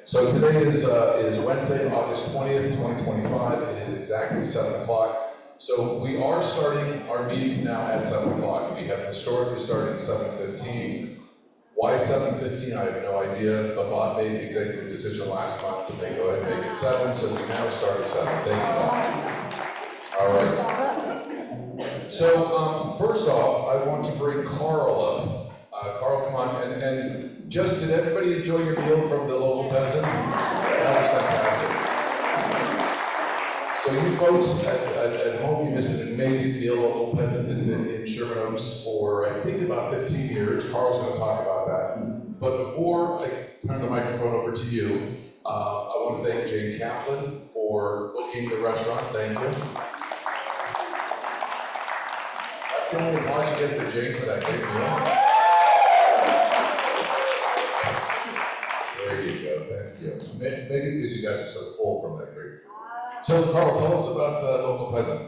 So today is Wednesday, August 20th, 2025. It is exactly 7 o'clock. So we are starting our meetings now at 7 o'clock. We have historically started at 7:15. Why 7:15? I have no idea, but Bob made the executive decision last month to go ahead and make it 7, so we now start at 7. Thank you, Bob. All right. So first off, I want to bring Carl up. Carl, come on, and just, did everybody enjoy your meal from the local peasant? That was fantastic. So you folks at home, you missed an amazing meal. Local peasant has been in Sherman Oaks for, I think, about 15 years. Carl's going to talk about that. But before I turn the microphone over to you, I want to thank Jane Kaplan for booking the restaurant. Thank you. That's the only applause you get for Jane for that great meal. There you go, thank you. Maybe because you guys are so full from that great. So, Carl, tell us about the local peasant.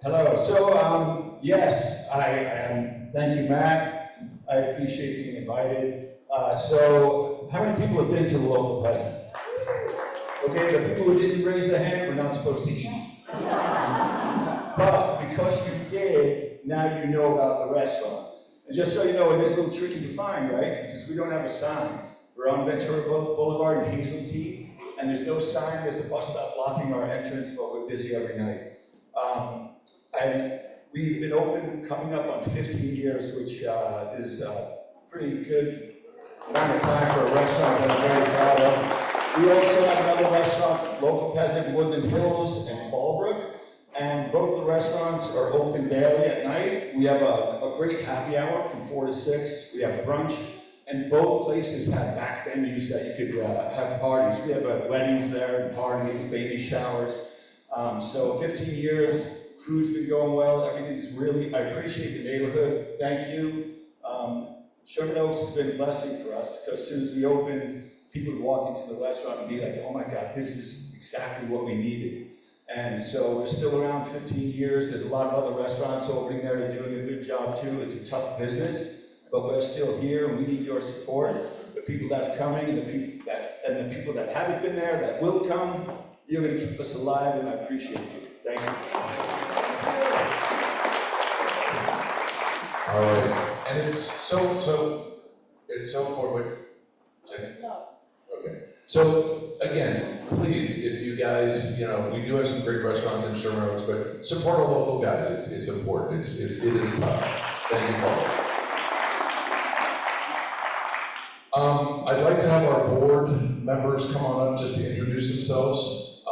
Hello. So, yes, I thank you, Matt. I appreciate being invited. So, how many people have been to the local peasant? Okay, the people who didn't raise their hand were not supposed to eat. But because you did, now you know about the restaurant. And just so you know, it is a little tricky to find, right? Because we don't have a sign. We're on Ventura Boulevard in Hazeltine, and there's no sign. There's a bus stop blocking our entrance, but we're busy every night. And we've been open coming up on 15 years, which is a pretty good amount of time for a restaurant that I'm very proud of. We also have another restaurant, Local Peasant, Woodland Hills and Fallbrook. And both the restaurants are open daily at night. We have a great happy hour from 4 to 6. We have brunch, and both places have back venues that you could have parties. We have weddings there, and parties, baby showers. So 15 years, food's been going well. Everything's really, I appreciate the neighborhood. Thank you. Sherman Oaks has been a blessing for us because as soon as we opened, people would walk into the restaurant and be like, oh my God, this is exactly what we needed. And so we're still around 15 years. There's a lot of other restaurants opening there that are doing a good job too. It's a tough business, but we're still here and we need your support. The people that are coming and the people that haven't been there that will come, you're going to keep us alive and I appreciate you. Thank you. All right, and it's so important. Okay. So again, please, if you guys, we do have some great restaurants in Sherman Oaks, but support our local guys. It's important. It is tough. Thank you, Paul. I'd like to have our board members come on up just to introduce themselves,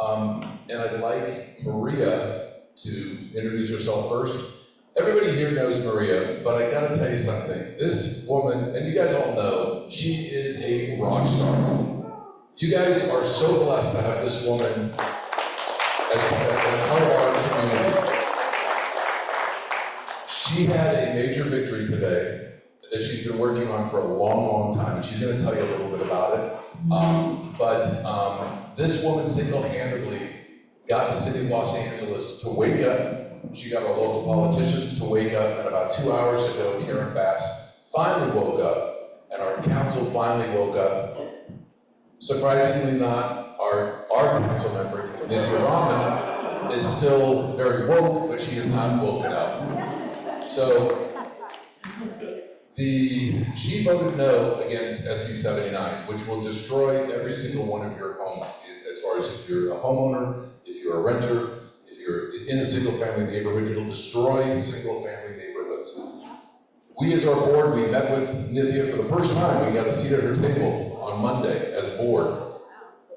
and I'd like Maria to introduce herself first. Everybody here knows Maria, but I gotta tell you something. This woman, and you guys all know, she is a rock star. You guys are so blessed to have this woman as part of our community. She had a major victory today that she's been working on for a long, long time, and she's going to tell you a little bit about it. But this woman single-handedly got the city of Los Angeles to wake up. She got our local politicians to wake up, and about 2 hours ago, Karen Bass finally woke up, and our council finally woke up. Surprisingly not, our council member, Lydia Rahman, is still very woke, but she has not woken up. So, she voted no against SB 79, which will destroy every single one of your homes, as far as if you're a homeowner, if you're a renter, if you're in a single-family neighborhood, it'll destroy single-family neighborhoods. We as our board, we met with Nithya for the first time. We got a seat at her table on Monday as a board.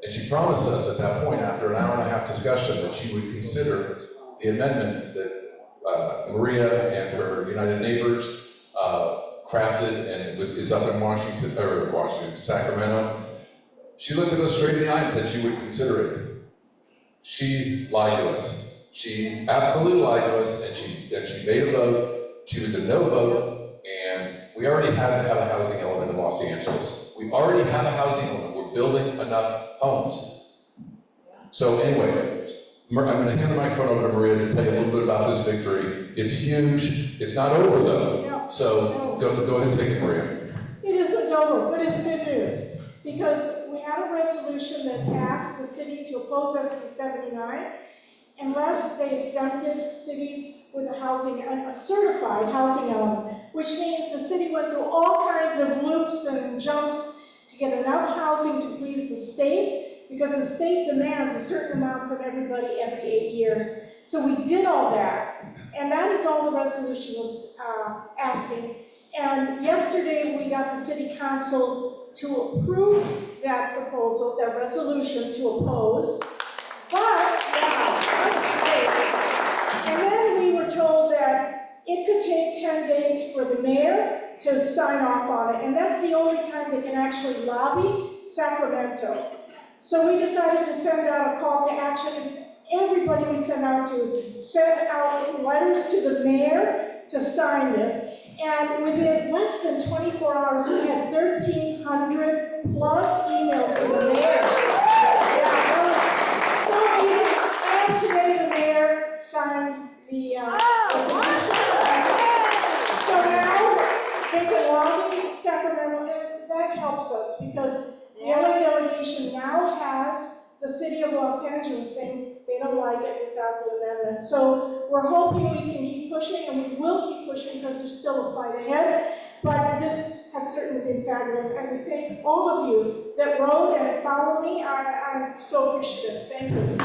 And she promised us at that point, after an hour and a half discussion, that she would consider the amendment that Maria and her United Neighbors crafted, and is up in Sacramento. She looked at us straight in the eye and said she would consider it. She lied to us. She absolutely lied to us, and she made a vote. She was a no vote, and we already have to have a housing element in Los Angeles. We already have a housing element. We're building enough homes. So anyway, I'm going to hand the microphone over to Maria to tell you a little bit about this victory. It's huge. It's not over though. So go ahead and take it, Maria. It isn't over, but it's good news. because we had a resolution that asked the city to oppose SB 79 unless they exempted cities with a certified housing element, which means the city went through all kinds of loops and jumps to get enough housing to please the state, because the state demands a certain amount from everybody every 8 years. So we did all that, and that is all the resolution was asking. And yesterday we got the city council to approve that proposal, that resolution to oppose. But, and then we were told that it could take 10 days for the mayor to sign off on it, and that's the only time they can actually lobby Sacramento. So we decided to send out a call to action. Everybody we sent out letters to the mayor to sign this. And within less than 24 hours, we had 1,300 plus emails from the mayor. And today the mayor signed the so now they can lobby Sacramento, and that helps us because the other delegation now has the city of Los Angeles saying they don't like it without the amendment. So we're hoping we can keep pushing, and we will keep pushing because there's still a fight ahead. But this has certainly been fabulous, and we thank all of you that wrote and followed me. I'm so appreciative. Thank you.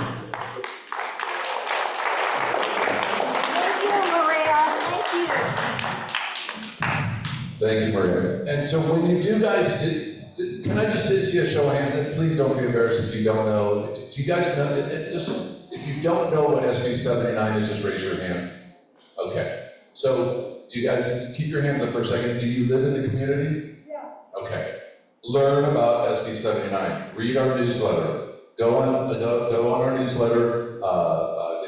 Thank you, Maria. Thank you. Thank you, Maria. And so when you do guys, can I just see a show of hands? And please don't be embarrassed if you don't know. Do you guys know, if you don't know what SB 79 is, just raise your hand. Okay. So do you guys keep your hands up for a second? Do you live in the community? Yes. Okay. Learn about SB 79. Read our newsletter. Go on our newsletter.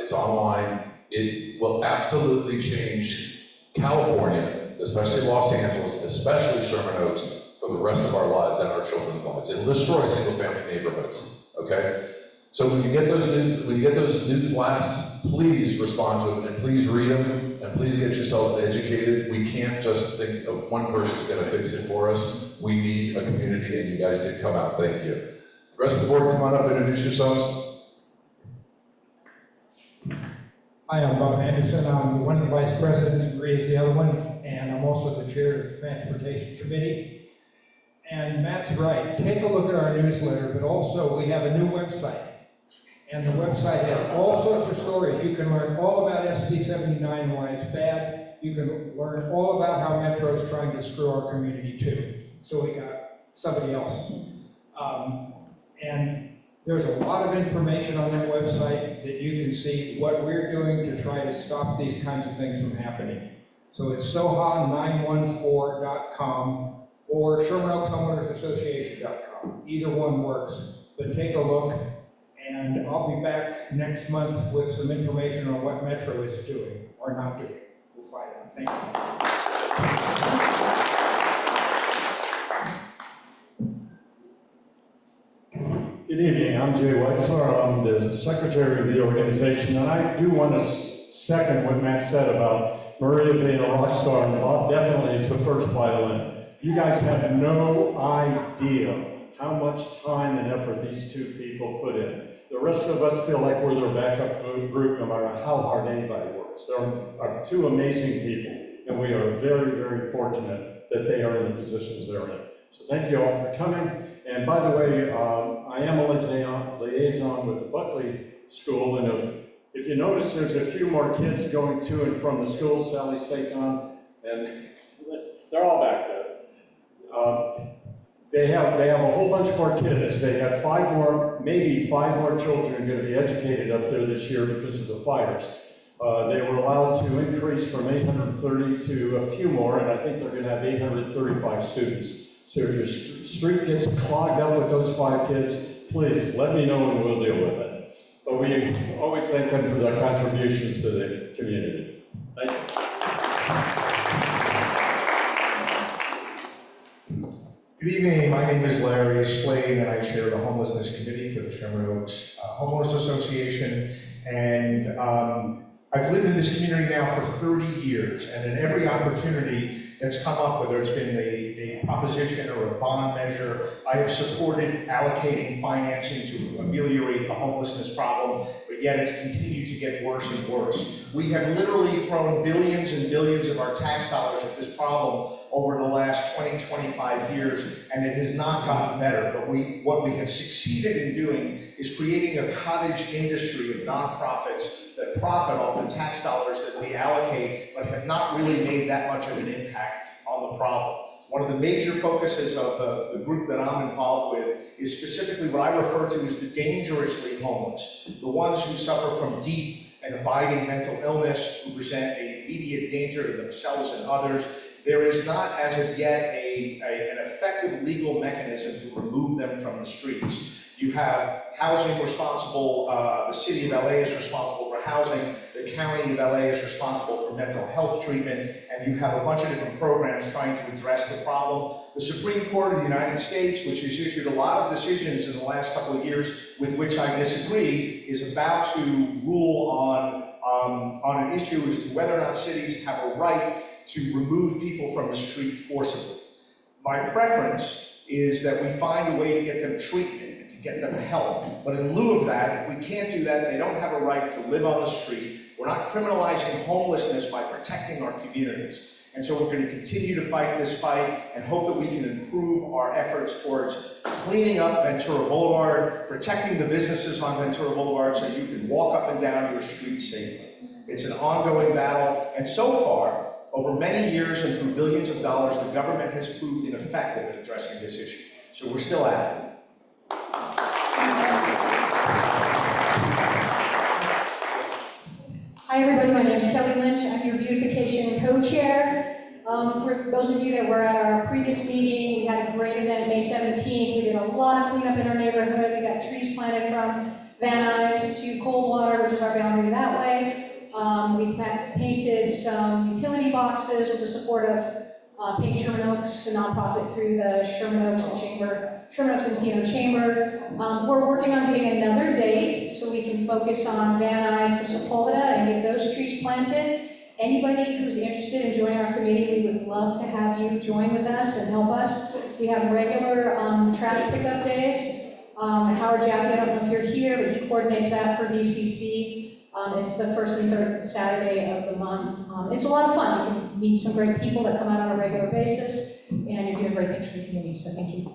It's online. It will absolutely change California, especially Los Angeles, especially Sherman Oaks, for the rest of our lives and our children's lives. It'll destroy single-family neighborhoods. Okay. So when you get those news blasts, please respond to them, and please read them, and please get yourselves educated. We can't just think of one person's going to fix it for us. We need a community, and you guys did come out. Thank you. The rest of the board, come on up and introduce yourselves. Hi, I'm Bob Anderson. I'm one of the vice presidents, Maria's the other one, and I'm also the chair of the Transportation Committee. And Matt's right. Take a look at our newsletter, but also we have a new website. And the website has all sorts of stories. You can learn all about SB 79 and why it's bad. You can learn all about how Metro is trying to screw our community too. So we got somebody else. And there's a lot of information on that website that you can see what we're doing to try to stop these kinds of things from happening. So it's SOHA914.com or Sherman Oaks Homeowners Association.com. Either one works, but take a look. And I'll be back next month with some information on what Metro is doing or not doing. We'll find out. Thank you. Good evening. I'm Jay Weitzler. I'm the secretary of the organization, and I do want to second what Matt said about Maria being a rock star, and Bob definitely is the first violin. You guys have no idea how much time and effort these two people put in. The rest of us feel like we're their backup group no matter how hard anybody works. They are two amazing people, and we are very, very fortunate that they are in the positions they're in. So thank you all for coming. And by the way, I am a liaison with the Buckley School, and if you notice, there's a few more kids going to and from the school, Sally Sakon, and they're all back there. They have a whole bunch more kids. They have maybe five more children going to be educated up there this year because of the fires. They were allowed to increase from 830 to a few more, and I think they're going to have 835 students. So if your street gets clogged up with those 5 kids, please let me know and we'll deal with it. But we always thank them for their contributions to the community. Thank you. Good evening, my name is Larry Slade and I chair the Homelessness Committee for the Sherman Oaks Homeowners Association. And I've lived in this community now for 30 years, and in every opportunity that's come up, whether it's been the a proposition or a bond measure. I have supported allocating financing to ameliorate the homelessness problem, but yet it's continued to get worse and worse. We have literally thrown billions and billions of our tax dollars at this problem over the last 20, 25 years, and it has not gotten better. But what we have succeeded in doing is creating a cottage industry of nonprofits that profit off the tax dollars that we allocate, but have not really made that much of an impact on the problem. One of the major focuses of the group that I'm involved with is specifically what I refer to as the dangerously homeless, the ones who suffer from deep and abiding mental illness, who present an immediate danger to themselves and others. There is not, as of yet, an effective legal mechanism to remove them from the streets. You have housing responsible, the city of LA is responsible for housing, the county of LA is responsible for mental health treatment, and you have a bunch of different programs trying to address the problem. The Supreme Court of the United States, which has issued a lot of decisions in the last couple of years with which I disagree, is about to rule on an issue as to whether or not cities have a right to remove people from the street forcibly. My preference is that we find a way to get them treatment, to get them help. But in lieu of that, if we can't do that, they don't have a right to live on the street. We're not criminalizing homelessness by protecting our communities. And so we're going to continue to fight this fight and hope that we can improve our efforts towards cleaning up Ventura Boulevard, protecting the businesses on Ventura Boulevard so you can walk up and down your street safely. It's an ongoing battle, and so far, over many years and through billions of dollars, the government has proved ineffective at addressing this issue. So we're still at it. Hi everybody, my name is Kelly Lynch. I'm your beautification co-chair. For those of you that were at our previous meeting, we had a great event May 17th. We did a lot of cleanup in our neighborhood. We got trees planted from Van Nuys to Coldwater, which is our boundary that way. We painted some utility boxes with the support of Paint Sherman Oaks, a nonprofit through the Sherman Oaks and Encino Chamber. We're working on getting another date so we can focus on Van Nuys to Sepulveda and get those trees planted. Anybody who's interested in joining our committee, we would love to have you join with us and help us. We have regular trash pickup days. Howard Jaffe, I don't know if you're here, but he coordinates that for VCC. It's the first and third Saturday of the month. It's a lot of fun. You can meet some great people that come out on a regular basis, and you're doing great things for the community, so thank you.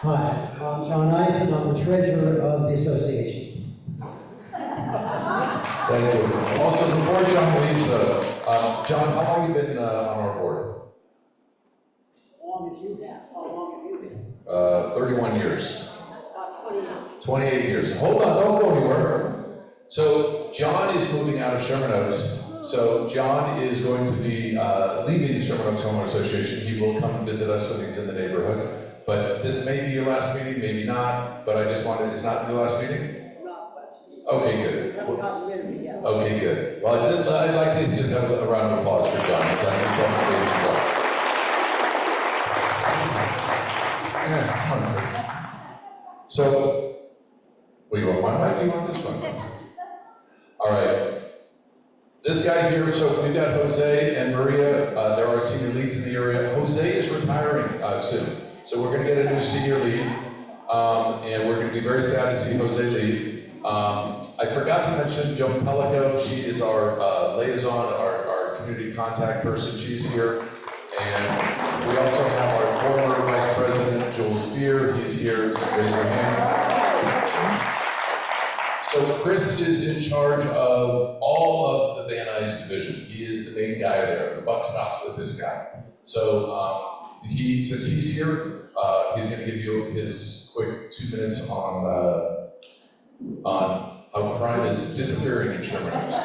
Hi, I'm John Ice, and I'm the treasurer of the association. Thank you. Also, before John leaves, John, how long have you been on our board? How long have you been? How long have you been? 31 years. 28. 28 years. Hold on, don't go anywhere. So John is moving out of Sherman Oaks. So John is going to be leaving the Sherman Oaks Homeowners Association. He will come and visit us when he's in the neighborhood. But this may be your last meeting, maybe not. But I just wanted, it's not your last meeting? Not last week. Okay, good. We haven't gotten rid of it yet. Okay, good. Well, I'd like to just have a round of applause for John. Yeah, come on, Chris. So, what do you want? Why do you want this one? All right. This guy here, so we've got Jose and Maria. They're our senior leads in the area. Jose is retiring soon. So we're going to get a new senior lead. And we're going to be very sad to see Jose leave. I forgot to mention Joan Pellico. She is our liaison, our community contact person. She's here. And we also have our former vice president, Jules Fear. He's here. So raise your hand. So Chris is in charge of all of the Van Nuys division. He is the main guy there. The buck stops with this guy. So since he's here, he's going to give you his quick 2 minutes on how crime is disappearing in Sherman Oaks.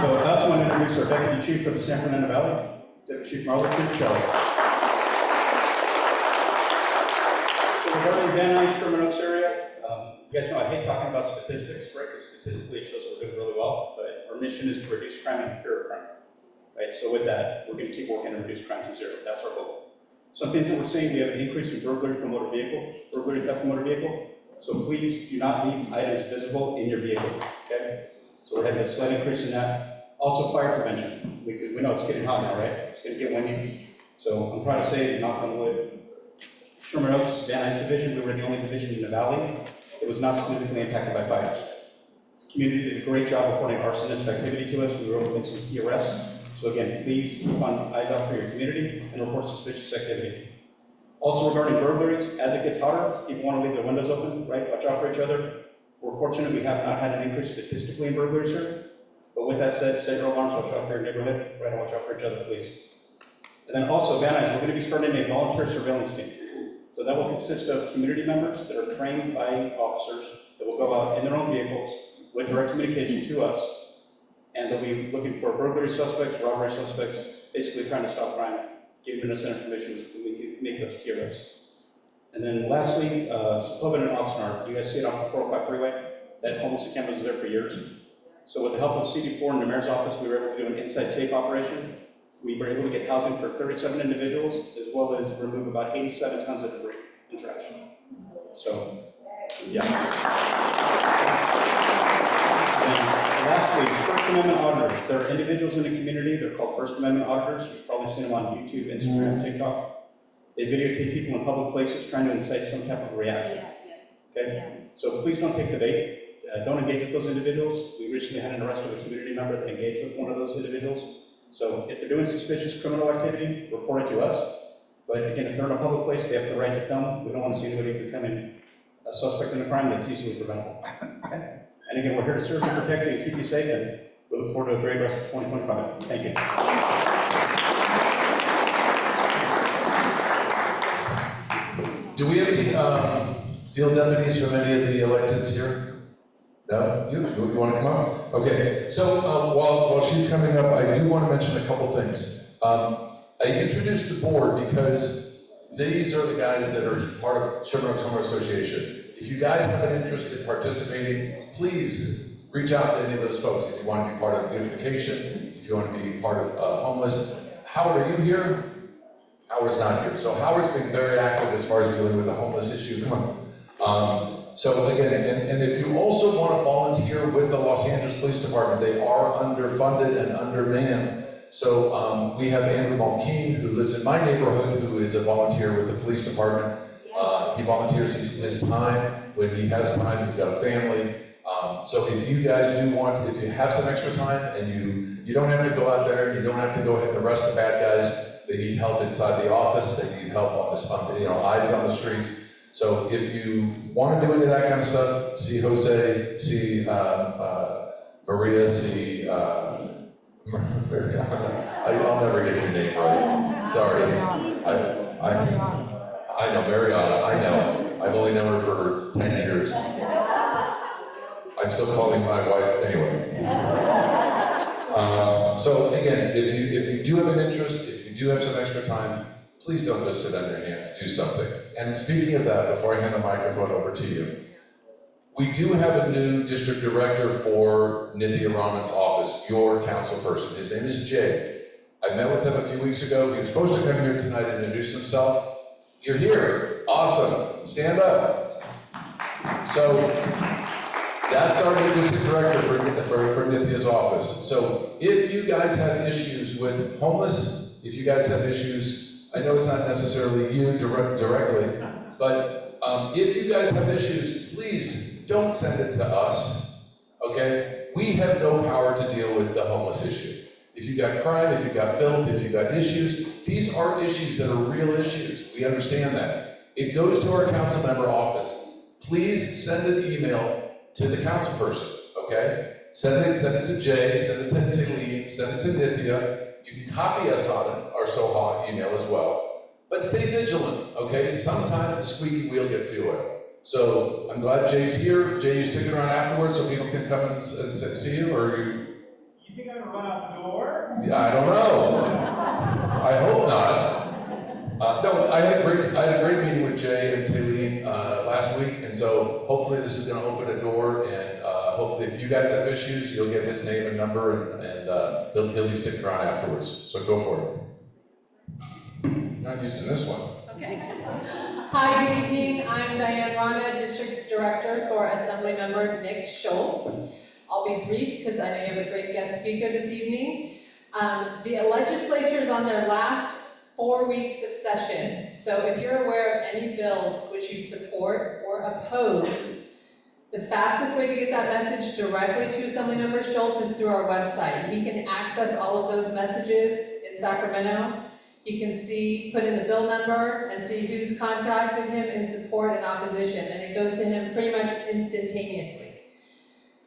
So I also want to introduce our Deputy Chief of the San Fernando Valley, Deputy Chief Marla Trinchelli. So regarding Van Nuys, Sherman Oaks area, you guys know I hate talking about statistics, right? Because statistically it shows that we're doing really well, but our mission is to reduce crime and fear of crime, right? So with that, we're going to keep working to reduce crime to zero. That's our goal. Some things that we're seeing, we have an increase in burglary from motor vehicle, burglary and theft from motor vehicle. So please do not leave items visible in your vehicle, okay? So we're having a slight increase in that. Also, fire prevention. We know it's getting hot now, right? It's going to get windy. So I'm proud to say, knock on wood, Sherman Oaks, Van Nuys division, we were the only division in the valley that was not significantly impacted by fires. The community did a great job reporting arsonist activity to us. We were able to make some key arrests. So again, please keep eyes out for your community and report suspicious activity. Also regarding burglaries, as it gets hotter, people want to leave their windows open, right? Watch out for each other. We're fortunate we have not had an increase statistically in burglaries here. But with that said, set your alarms, watch out for your neighborhood, right? And watch out for each other, please. And then also, Van Nuys, we're going to be starting a volunteer surveillance team. So that will consist of community members that are trained by officers that will go out in their own vehicles with direct communication to us. And they'll be looking for burglary suspects, robbery suspects, basically trying to stop crime, giving us information so we can make those key arrests. And then lastly, Sepulveda and Oxnard, you guys see it off the 405 freeway? That homeless campus was there for years. So with the help of CD4 and the mayor's office, we were able to do an inside safe operation. We were able to get housing for 37 individuals, as well as remove about 87 tons of debris and trash. So, yeah. And lastly, First Amendment auditors. There are individuals in the community, they're called First Amendment auditors. You've probably seen them on YouTube, Instagram, TikTok. They videotape people in public places trying to incite some type of reaction. Okay? So please don't take the bait. Don't engage with those individuals. We recently had an arrest of a community member that engaged with one of those individuals. So if they're doing suspicious criminal activity, report it to us. But again, if they're in a public place, they have the right to film. We don't want to see anybody becoming a suspect in a crime that's easily preventable. And again, we're here to serve you, protect you, and keep you safe, and we look forward to a great rest of 2025. Thank you. Do we have any field deputies from any of the electeds here? No? You want to come up? Okay, so while she's coming up, I do want to mention a couple things. I introduced the board because these are the guys that are part of Sherman Oaks Homeowners Association. If you guys have an interest in participating, please reach out to any of those folks if you want to be part of beautification, if you want to be part of homeless. Howard, are you here? Howard's not here. So Howard's been very active as far as dealing with the homeless issue. Come on. So again, and if you also want to volunteer with the Los Angeles Police Department, they are underfunded and undermanned. So we have Andrew Malkeen, who lives in my neighborhood, who is a volunteer with the police department. He volunteers his time. When he has time, he's got a family. So if you guys do want, if you have some extra time and you don't have to go out there, you don't have to go arrest the bad guys. They need help inside the office. They need help on eyes on the streets. So if you want to do any of that kind of stuff, see Jose, see Maria, see I'll never get your name right. Sorry. I know Mariana. I know. I've only known her for 10 years. I'm still calling my wife anyway. So again, if you do have an interest, if you do have some extra time, please don't just sit on your hands, do something. And speaking of that, before I hand the microphone over to you, we do have a new district director for Nithya Raman's office, your council person. His name is Jay. I met with him a few weeks ago. He was supposed to come here tonight and introduce himself. You're here. Awesome. Stand up. So that's our new district director for Nithya's office. So if you guys have issues with homeless, if you guys have issues, I know it's not necessarily you directly, but if you guys have issues, please don't send it to us, okay? We have no power to deal with the homeless issue. If you got crime, if you got filth, if you got issues, these are issues that are real issues. We understand that. It goes to our council member office. Please send an email to the council person, okay? Send it to Jay, send it to Tilly, send it to Nithya. You can copy us on it, our SOHA email as well. But stay vigilant, okay? Sometimes the squeaky wheel gets the oil. So I'm glad Jay's here. Jay, you sticking around afterwards so people can come and see you, or you? You think I'm gonna run out the door? Yeah, I don't know. I hope not. No, I had a great meeting with Jay and Taylene last week, and so hopefully this is going to open a door, and hopefully if you guys have issues, you'll get his name and number, and he'll be sticking around afterwards. So go for it. Not using this one. Okay. Hi, good evening. I'm Diane Rana, District Director for Assemblymember Nick Schultz. I'll be brief because I know you have a great guest speaker this evening. The legislature is on their last 4 weeks of session. So if you're aware of any bills which you support or oppose, the fastest way to get that message directly to Assemblymember Schultz is through our website. He can access all of those messages in Sacramento. He can see, put in the bill number and see who's contacted him in support and opposition, and it goes to him pretty much instantaneously.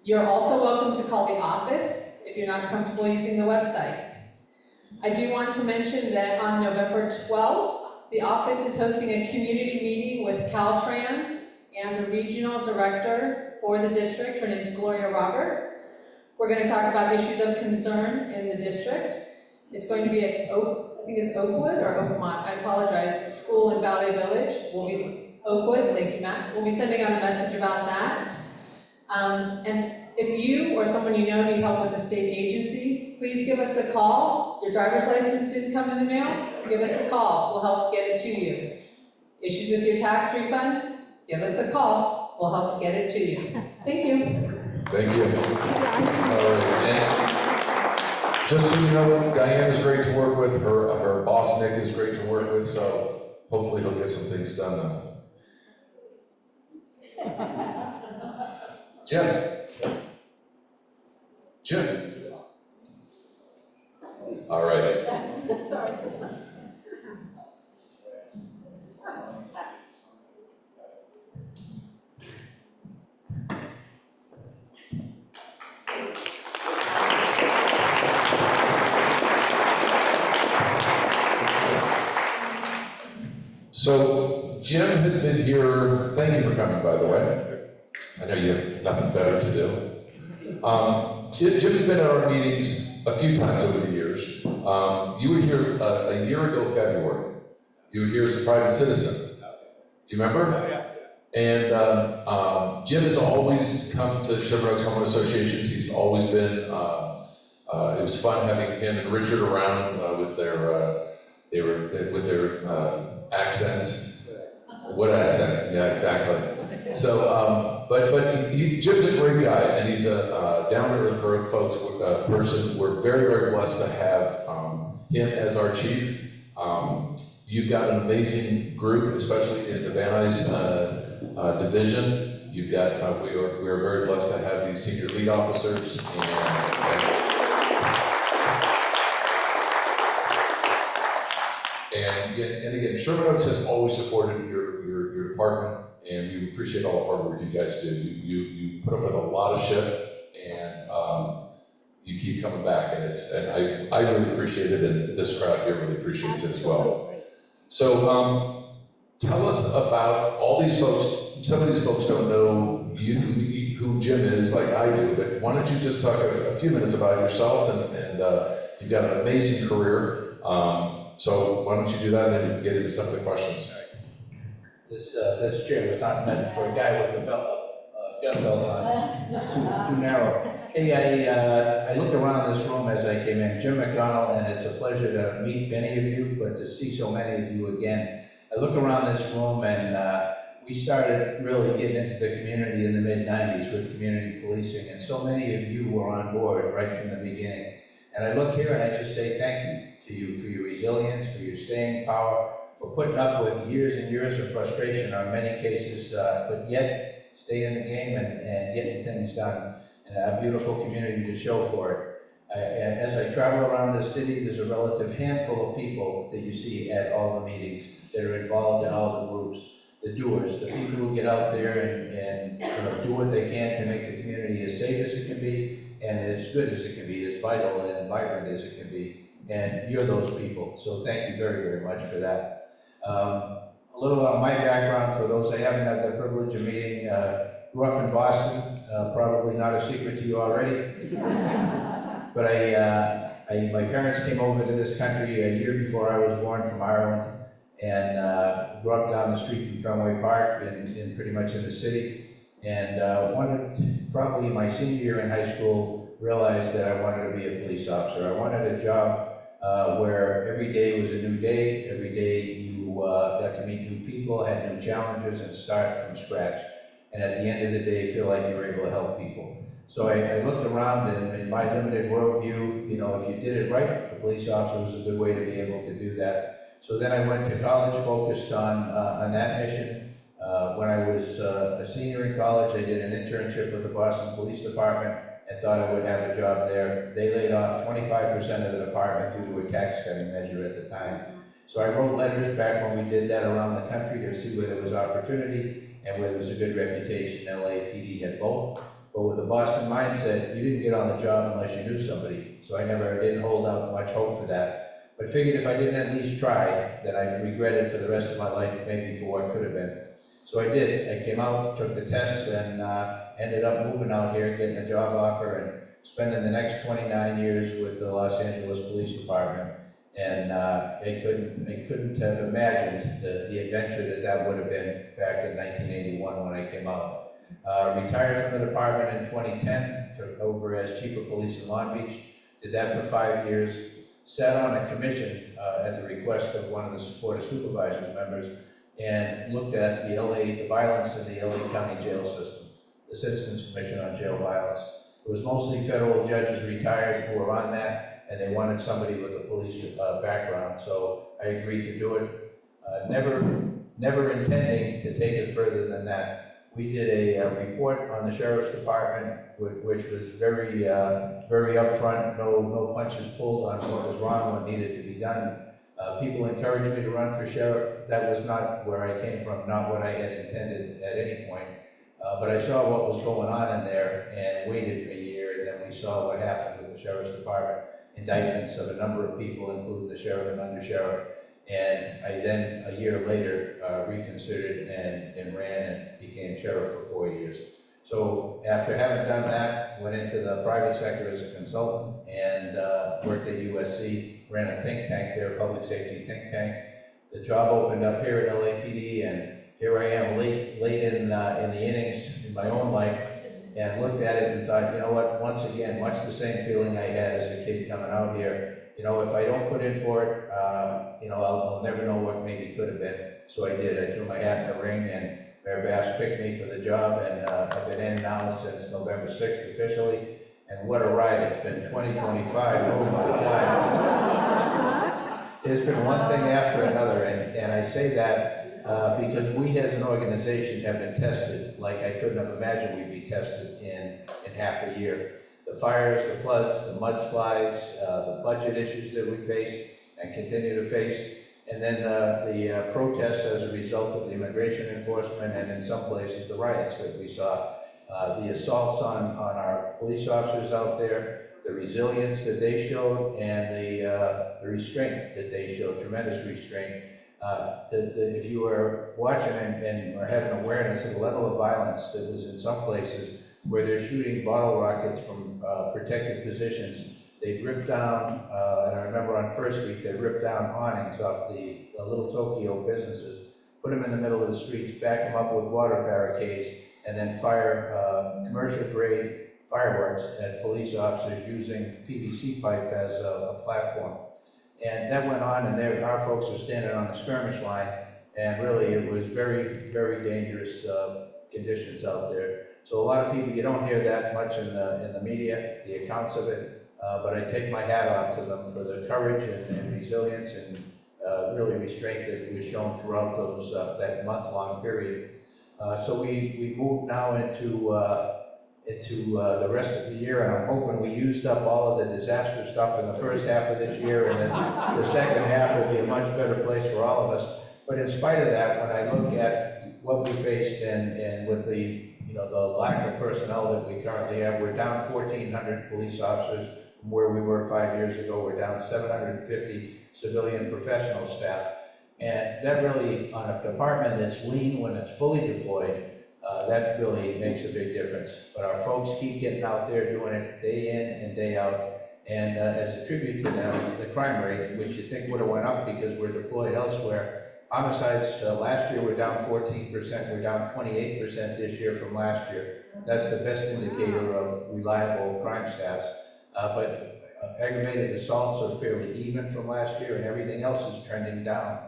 You're also welcome to call the office if you're not comfortable using the website. I do want to mention that on November 12th, the office is hosting a community meeting with Caltrans and the regional director for the district. Her name is Gloria Roberts. We're going to talk about issues of concern in the district. It's going to be at I think it's Oakwood or Oakmont, I apologize, the school in Valley Village. Oakwood, thank you, Matt. We'll be sending out a message about that. And if you or someone you know need help with a state agency, please give us a call. Your driver's license didn't come in the mail? Give us a call. We'll help get it to you. Issues with your tax refund? Give us a call. We'll help get it to you. Thank you. Thank you. All right. And just so you know, Diane is great to work with. Her boss, Nick, is great to work with. So hopefully he'll get some things done now. Jim. All right. Sorry. So Jim has been here. Thank you for coming, by the way. I know you have nothing better to do. Jim's been at our meetings a few times over the years. You were here a year ago, February. You were here as a private citizen. Do you remember? Yeah. And Jim has always come to Sherman Oaks Homeowners Associations. He's always been, it was fun having him and Richard around with their accents. What accent? Yeah, exactly. So, Jim's a great guy, and he's a down-to-earth person. We're very, very blessed to have him as our chief. You've got an amazing group, especially in the Van Nuys division. You've got, we are very blessed to have these senior lead officers. And again, Sherman Oaks has always supported your department, and we appreciate all the hard work you guys do. You put up with a lot of shit, and you keep coming back, and I really appreciate it, and this crowd here really appreciates it as well. So tell us about all these folks. Some of these folks don't know who Jim is like I do, but why don't you just talk a few minutes about yourself, and you've got an amazing career. So why don't you do that, and then we can get into some of the questions. This chair was not meant for a guy with a gun belt on. It's too narrow. Hey, I looked around this room as I came in. Jim McDonnell, and it's a pleasure to meet many of you, but to see so many of you again. I look around this room, and we started really getting into the community in the mid-90s with community policing, and so many of you were on board right from the beginning. And I look here and I just say thank you to you for your resilience, for your staying power, for putting up with years and years of frustration on many cases, but yet staying in the game and getting things done, and a beautiful community to show for it. And as I travel around the city, there's a relative handful of people that you see at all the meetings that are involved in all the groups, the doers, the people who get out there and do what they can to make the community as safe as it can be, and as good as it can be, as vital and vibrant as it can be. And you're those people, so thank you very, very much for that. A little about my background for those I haven't had the privilege of meeting. Grew up in Boston, probably not a secret to you already. But my parents came over to this country a year before I was born from Ireland, and grew up down the street from Fenway Park and pretty much in the city. And probably my senior year in high school, realized that I wanted to be a police officer. I wanted a job where every day was a new day. Every day you got to meet new people, had new challenges, and start from scratch. And at the end of the day, feel like you were able to help people. So I looked around and in my limited worldview, you know, if you did it right, the police officer was a good way to be able to do that. So then I went to college, focused on that mission. When I was a senior in college, I did an internship with the Boston Police Department and thought I would have a job there. They laid off 25% of the department due to a tax cutting measure at the time. So I wrote letters back when we did that around the country to see where there was opportunity and where there was a good reputation. LAPD had both. But with the Boston mindset, you didn't get on the job unless you knew somebody. So I didn't hold out much hope for that. But figured if I didn't at least try, then I'd regret it for the rest of my life, maybe for what could have been. So I did. I came out, took the tests, and ended up moving out here, getting a job offer, and spending the next 29 years with the Los Angeles Police Department. And I couldn't have imagined the adventure that would have been back in 1981 when I came out. Retired from the department in 2010, took over as Chief of Police in Long Beach, did that for 5 years, sat on a commission at the request of one of the Board of Supervisors members, and looked at the violence in the LA County jail system, the Citizens Commission on Jail Violence. It was mostly federal judges retired who were on that, and they wanted somebody with a police background, so I agreed to do it. Never intending to take it further than that. We did a report on the Sheriff's Department, which was very upfront, no punches pulled on what was wrong, what needed to be done. People encouraged me to run for sheriff. That was not where I came from, not what I had intended at any point. But I saw what was going on in there and waited a year, and then we saw what happened with the Sheriff's Department, indictments of a number of people, including the sheriff and undersheriff. And I then, a year later, reconsidered and ran and became sheriff for 4 years. So after having done that, went into the private sector as a consultant and worked at USC, ran a think tank there, public safety think tank. The job opened up here at LAPD, and here I am late in the innings in my own life, and looked at it and thought, you know what, once again, much the same feeling I had as a kid coming out here. You know, if I don't put in for it, you know, I'll never know what maybe could have been. So I did. I threw my hat in the ring, and Mayor Bass picked me for the job, and I've been in now since November 6th officially. And what a ride it's been, 2025, oh my God. There's been one thing after another, and I say that because we as an organization have been tested like I couldn't have imagined we'd be tested in half a year. The fires, the floods, the mudslides, the budget issues that we faced and continue to face, and then the protests as a result of the immigration enforcement, and in some places the riots that we saw, the assaults on our police officers out there, the resilience that they showed, and the restraint that they showed, tremendous restraint. If you were watching and were having awareness of the level of violence that was in some places where they're shooting bottle rockets from protected positions. They ripped down, and I remember on first week, they ripped down awnings off the little Tokyo businesses, put them in the middle of the streets, back them up with water barricades, and then fire commercial-grade fireworks at police officers using PVC pipe as a platform. And that went on, and our folks were standing on the skirmish line, and really it was very, very dangerous conditions out there. So a lot of people, you don't hear that much in the media, the accounts of it, but I take my hat off to them for the courage and resilience and really restraint that was shown throughout that month-long period. So we moved now into the rest of the year, and I'm hoping we used up all of the disaster stuff in the first half of this year, and then the second half will be a much better place for all of us. But in spite of that, when I look at what we faced and with the lack of personnel that we currently have, we're down 1,400 police officers from where we were 5 years ago. We're down 750 civilian professional staff. And that really, on a department that's lean when it's fully deployed, that really makes a big difference. But our folks keep getting out there doing it day in and day out. And as a tribute to them, the crime rate, which you think would have went up because we're deployed elsewhere, homicides last year were down 14%, we're down 28% this year from last year. That's the best indicator of reliable crime stats. But aggravated assaults are fairly even from last year, and everything else is trending down.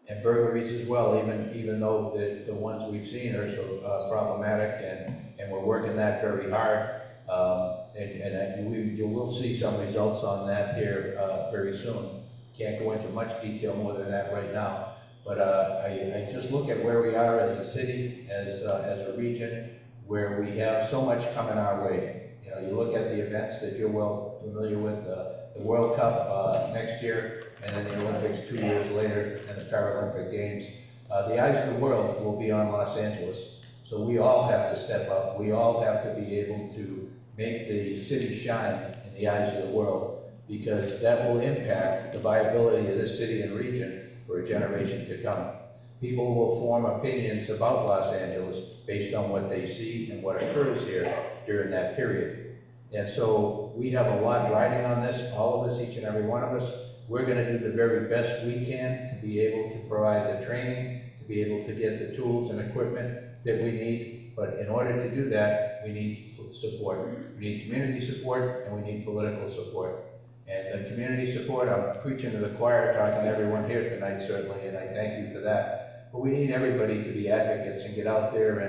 And burglaries as well, even though the ones we've seen are so problematic, and we're working that very hard. You will see some results on that here very soon. Can't go into much detail more than that right now. But I just look at where we are as a city, as a region, where we have so much coming our way. You know, you look at the events that you're well familiar with, the World Cup next year, and then the Olympics 2 years later, and the Paralympic Games. The eyes of the world will be on Los Angeles. So we all have to step up. We all have to be able to make the city shine in the eyes of the world, because that will impact the viability of this city and region for a generation to come. People will form opinions about Los Angeles based on what they see and what occurs here during that period. And so we have a lot riding on this, all of us, each and every one of us. We're going to do the very best we can to be able to provide the training, to be able to get the tools and equipment that we need. But in order to do that, we need support. We need community support, and we need political support. And the community support, I'm preaching to the choir, talking to everyone here tonight, certainly, and I thank you for that. But we need everybody to be advocates and get out there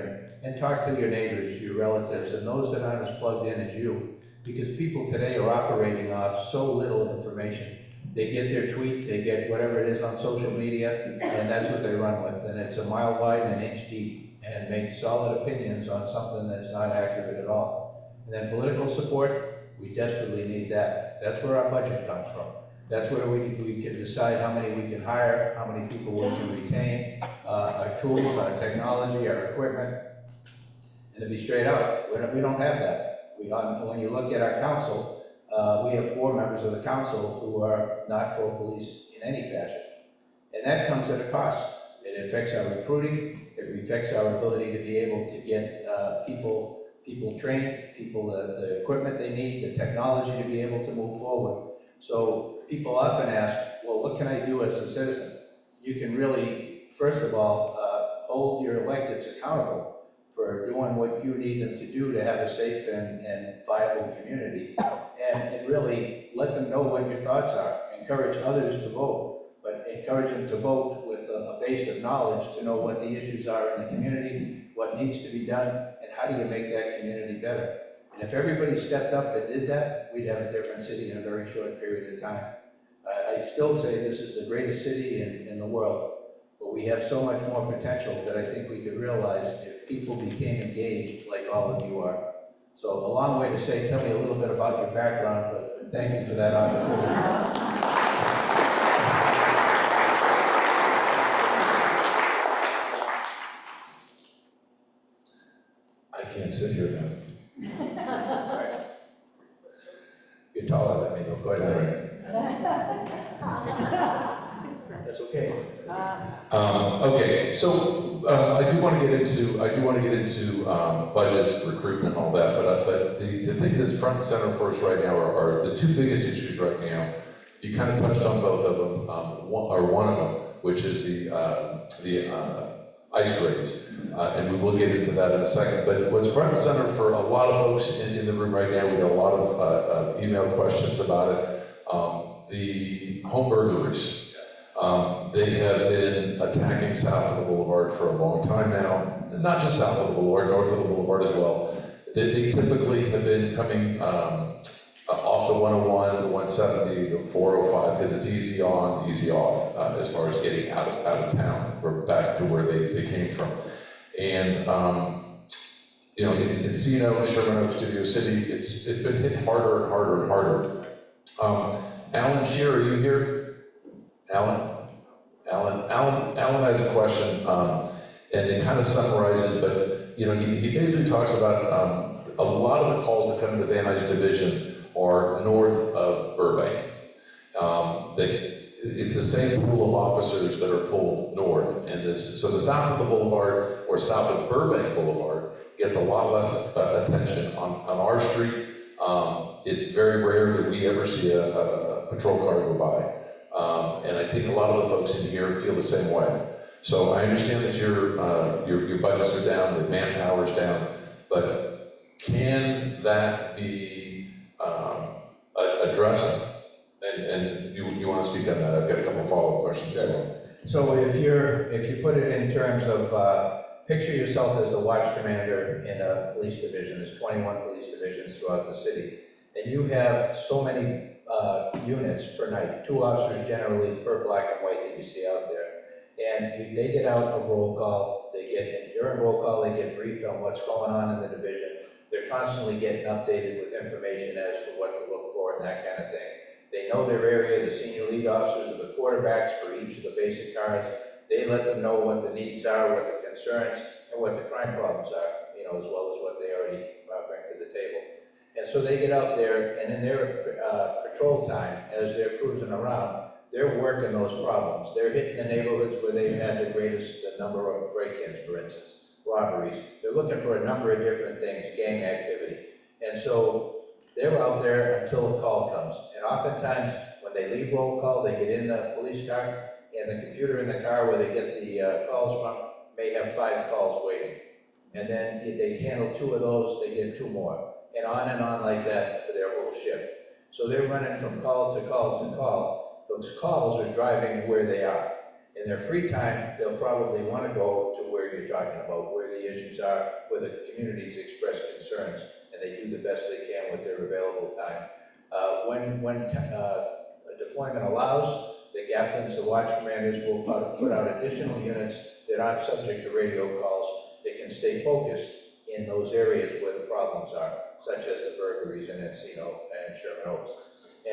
and talk to your neighbors, your relatives, and those that aren't as plugged in as you. Because people today are operating off so little information. They get their tweet, they get whatever it is on social media, and that's what they run with. And it's a mile wide and an inch deep, and make solid opinions on something that's not accurate at all. And then political support, we desperately need that. That's where our budget comes from. That's where we can decide how many we can hire, how many people we can retain, our tools, our technology, our equipment. And to be straight out, we don't have that. When you look at our council, we have 4 members of the council who are not pro-police in any fashion. And that comes at a cost. It affects our recruiting, it affects our ability to be able to get people trained, the equipment they need, the technology to be able to move forward. So people often ask, well, what can I do as a citizen? You can really, first of all, hold your electeds accountable for doing what you need them to do to have a safe and viable community. And really let them know what your thoughts are. Encourage others to vote, but encourage them to vote with a base of knowledge to know what the issues are in the community, what needs to be done, and how do you make that community better. And if everybody stepped up and did that, we'd have a different city in a very short period of time. I still say this is the greatest city in the world, but we have so much more potential that I think we could realize if people became engaged like all of you are. So a long way to say, tell me a little bit about your background, but thank you for that opportunity. I can't sit here now. You're taller than me, though, quite All right. That's okay. Okay, so I do want to get into budgets, recruitment, all that. But the thing that's front and center for us right now are the 2 biggest issues right now. You kind of touched on both of them, one of them, which is the ICE rates, and we will get into that in a second. But what's front and center for a lot of folks in the room right now, we got a lot of email questions about it. The home burglaries. They have been attacking south of the boulevard for a long time now, not just south of the boulevard, north of the boulevard as well. They typically have been coming off the 101, the 170, the 405, because it's easy on, easy off as far as getting out of town or back to where they came from. And you know, in Encino, Sherman Oaks, Studio City, it's been hit harder and harder and harder. Alan Shear, are you here? Alan has a question, and it kind of summarizes, but you know, he basically talks about a lot of the calls that come into the Van Nuys division are north of Burbank. It's the same pool of officers that are pulled north, and so the south of the boulevard or south of Burbank Boulevard gets a lot less attention on our street. It's very rare that we ever see a patrol car go by. And I think a lot of the folks in here feel the same way. So I understand that your budgets are down, the manpower's down, but can that be addressed? And you want to speak on that? I've got a couple of follow-up questions as well. So if you put it in terms of picture yourself as the watch commander in a police division. There's 21 police divisions throughout the city. And you have so many units per night, 2 officers generally per black and white that you see out there. And they get out a roll call, during roll call, they get briefed on what's going on in the division. They're constantly getting updated with information as to what to look for and that kind of thing. They know their area, the senior lead officers are the quarterbacks for each of the basic cars. They let them know what the needs are, what the concerns, and what the crime problems are, you know, as well as what they already bring to the table. And so they get out there, and in their patrol time, as they're cruising around, they're working those problems. They're hitting the neighborhoods where they've had the greatest number of break-ins, for instance, robberies. They're looking for a number of different things, gang activity. And so they're out there until a call comes. And oftentimes, when they leave roll call, they get in the police car, and the computer in the car where they get the calls from may have 5 calls waiting. And then if they handle 2 of those, they get 2 more. And on like that for their whole shift. So they're running from call to call to call. Those calls are driving where they are. In their free time, they'll probably want to go to where you're talking about, where the issues are, where the communities express concerns, and they do the best they can with their available time. When a deployment allows, the captains, the watch commanders will put out additional units that aren't subject to radio calls. They can stay focused in those areas where the problems are, such as the burglaries in Encino and Sherman Oaks.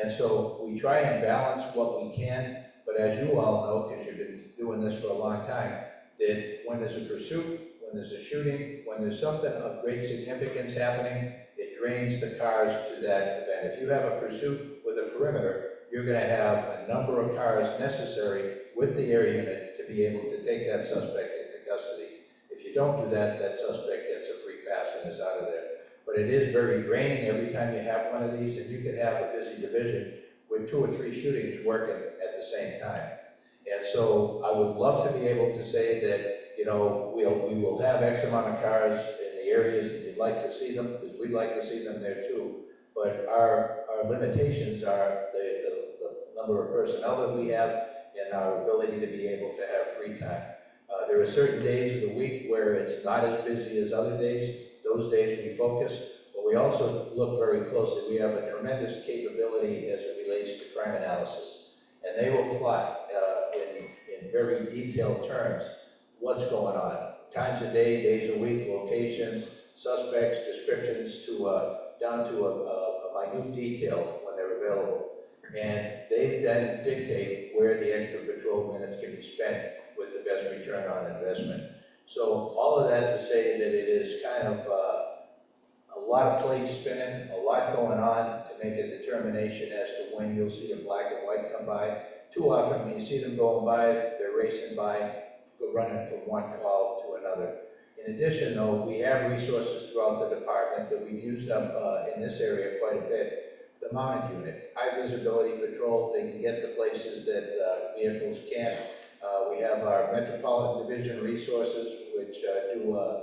And so we try and balance what we can, but as you all know, because you've been doing this for a long time, that when there's a pursuit, when there's a shooting, when there's something of great significance happening, it drains the cars to that event. If you have a pursuit with a perimeter, you're going to have a number of cars necessary with the air unit to be able to take that suspect into custody. If you don't do that, that suspect gets a free pass and is out of there. But it is very draining every time you have one of these, and you could have a busy division with 2 or 3 shootings working at the same time. And so I would love to be able to say that, you know, we will have X amount of cars in the areas that you'd like to see them, because we'd like to see them there too. But our limitations are the number of personnel that we have and our ability to be able to have free time. There are certain days of the week where it's not as busy as other days. Those days we focus, but we also look very closely. We have a tremendous capability as it relates to crime analysis, and they will plot in very detailed terms what's going on. Times of day, days of week, locations, suspects, descriptions, down to a minute detail when they're available. And they then dictate where the extra patrol minutes can be spent with the best return on investment. So all of that to say that it is kind of a lot of plates spinning, a lot going on to make a determination as to when you'll see a black and white come by. Too often when you see them going by, they're racing by, running from one call to another. In addition though, we have resources throughout the department that we've used up in this area quite a bit. The mounted unit, high visibility patrol, they can get to places that vehicles can't. We have our Metropolitan Division resources, which do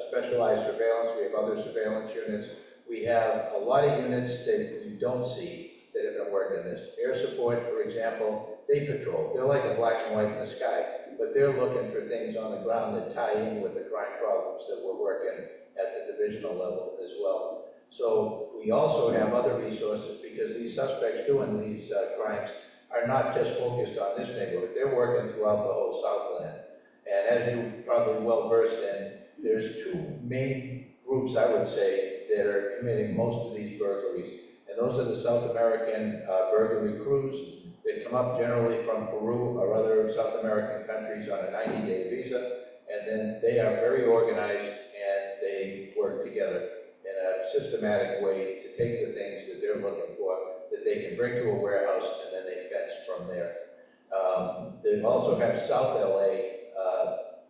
specialized surveillance. We have other surveillance units. We have a lot of units that you don't see that have been working this. Air support, for example, they patrol. They're like a black and white in the sky, but they're looking for things on the ground that tie in with the crime problems that we're working at the divisional level as well. So we also have other resources because these suspects doing these crimes are not just focused on this neighborhood. They're working throughout the whole Southland. And as you're probably well versed in, there's 2 main groups, I would say, that are committing most of these burglaries. And those are the South American burglary crews that come up generally from Peru or other South American countries on a 90-day visa. And then they are very organized and they work together in a systematic way to take the things that they're looking for that they can bring to a warehouse and then they fence from there. They also have South LA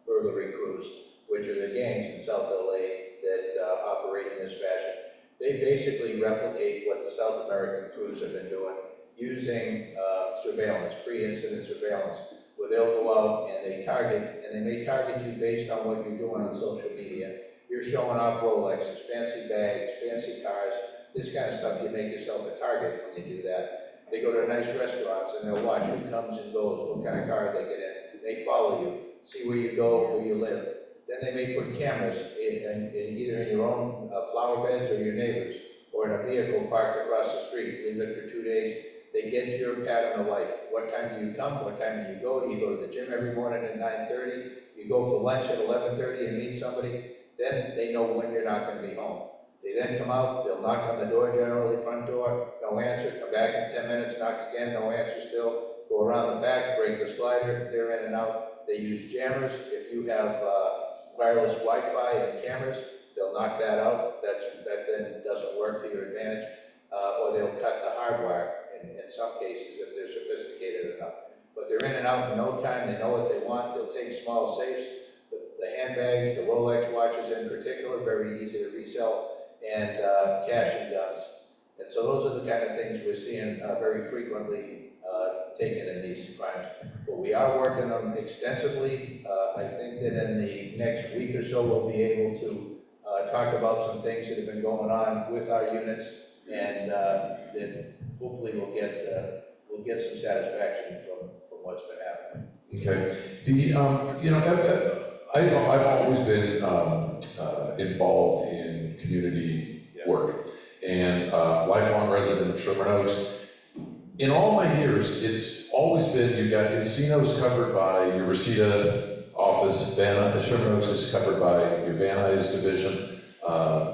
burglary crews, which are the gangs in South LA that operate in this fashion. They basically replicate what the South American crews have been doing using surveillance, pre-incident surveillance, where they'll go out and they target, and they may target you based on what you're doing on social media. You're showing off Rolexes, fancy bags, fancy cars, this kind of stuff. You make yourself a target when you do that. They go to nice restaurants and they'll watch who comes and goes, what kind of car they get in. They follow you, see where you go, where you live. Then they may put cameras in either in your own flower beds or your neighbors, or in a vehicle parked across the street, leave it for 2 days. They get your pattern of life. What time do you come? What time do you go? Do you go to the gym every morning at 9:30? You go for lunch at 11:30 and meet somebody? Then they know when you're not going to be home. They then come out, they'll knock on the door, generally front door, no answer, come back in 10 minutes, knock again, no answer still, go around the back, break the slider, they're in and out. They use jammers. If you have wireless Wi-Fi and cameras, they'll knock that out. That then doesn't work to your advantage. Or they'll cut the hardwire in some cases if they're sophisticated enough. But they're in and out in no time. They know what they want. They'll take small safes, the handbags, the Rolex watches in particular, very easy to resell, and cash and guns. And so those are the kind of things we're seeing very frequently taken in these crimes. But we are working on them extensively. I think that in the next week or so, we'll be able to talk about some things that have been going on with our units, and then hopefully we'll get some satisfaction from what's been happening. Okay. I've always been involved in community work, and lifelong resident of Sherman Oaks. In all my years, it's always been, you've got Encino's covered by your Reseda office, Sherman Oaks is covered by your Van Nuys division,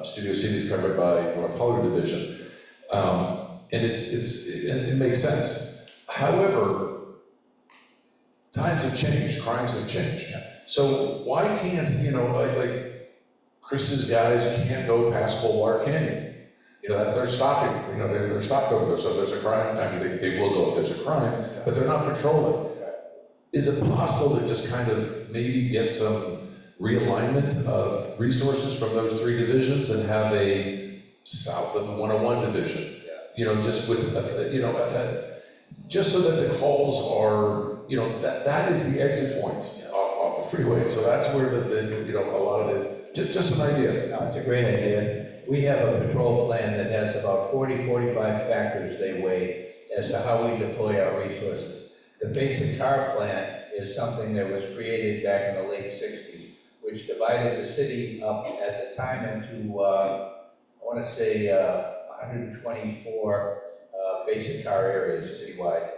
Studio City is covered by North Hollywood division, and it makes sense. However, times have changed, crimes have changed. So why can't, like Chris's guys can't go past Coldwater Canyon? That's their stopping, they're stopped over there. So if there's a crime, I mean, they will go if there's a crime, but they're not patrolling. Is it possible to just kind of maybe get some realignment of resources from those three divisions and have a south of the 101 division? Just with, just so that the calls are, that is the exit points off the freeway. So that's where a lot of it, just an idea. No, it's a great idea. We have a patrol plan that has about 45 factors they weigh as to how we deploy our resources. The basic car plan is something that was created back in the late 60s, which divided the city up at the time into, I want to say, 124 basic car areas citywide.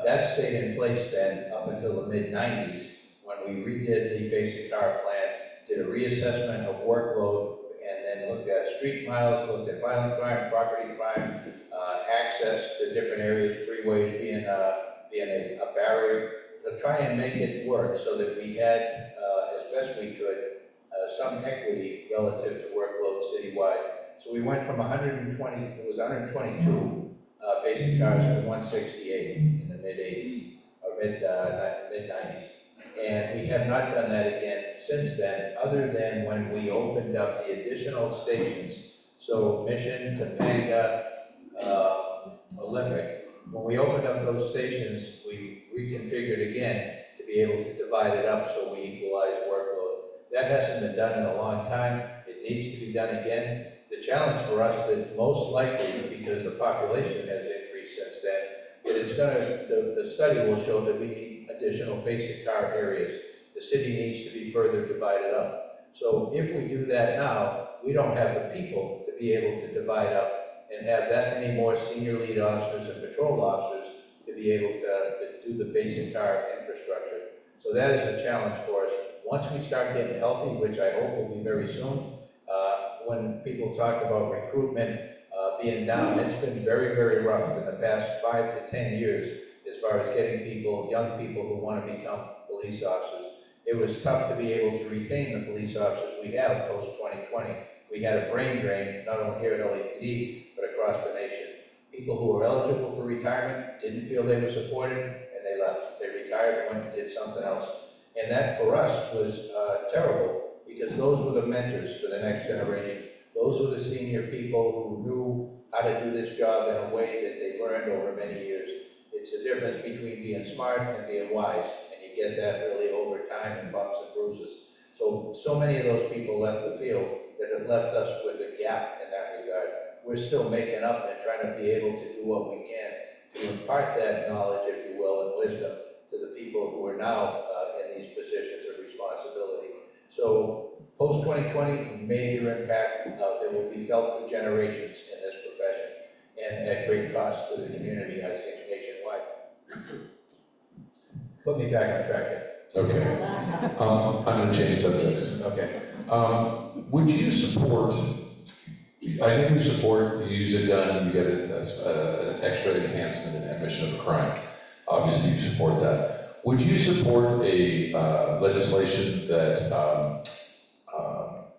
That stayed in place then up until the mid-90s when we redid the basic car plan, did a reassessment of workload, and then looked at street miles, looked at violent crime, property crime, access to different areas, freeways being a barrier, to try and make it work so that we had, as best we could, some equity relative to workload citywide. So we went from 122 basic cars to 168 in the mid-80s, or mid-90s. And we have not done that again since then, other than when we opened up the additional stations. So Mission, Topanga, Olympic. When we opened up those stations, we reconfigured again to be able to divide it up so we equalize workload. That hasn't been done in a long time. It needs to be done again. The challenge for us that most likely, because the population has increased since then, the study will show that we need additional basic car areas. The city needs to be further divided up. So if we do that now, we don't have the people to be able to divide up and have that many more senior lead officers and patrol officers to be able to do the basic car infrastructure. So that is a challenge for us. Once we start getting healthy, which I hope will be very soon, when people talk about recruitment being down, it's been very, very rough in the past 5 to 10 years as far as getting people, young people who want to become police officers. It was tough to be able to retain the police officers we have post-2020. We had a brain drain, not only here at LAPD, but across the nation. People who were eligible for retirement didn't feel they were supported, and they left. They retired and went and did something else. And that, for us, was terrible, because those were the mentors for the next generation. Those were the senior people who knew how to do this job in a way that they learned over many years. It's the difference between being smart and being wise, and you get that really over time in bumps and bruises. So many of those people left the field that it left us with a gap in that regard. We're still making up and trying to be able to do what we can to impart that knowledge, if you will, and wisdom to the people who are now in these positions of responsibility. So post-2020, major impact that will be felt for generations in this profession and at great cost to the community, I think, nationwide. Put me back on track here. Okay. I'm going to change subjects. Okay. Would you support, I know you support, you use a gun, you get an extra enhancement in admission of a crime. Obviously, you support that. Would you support a legislation that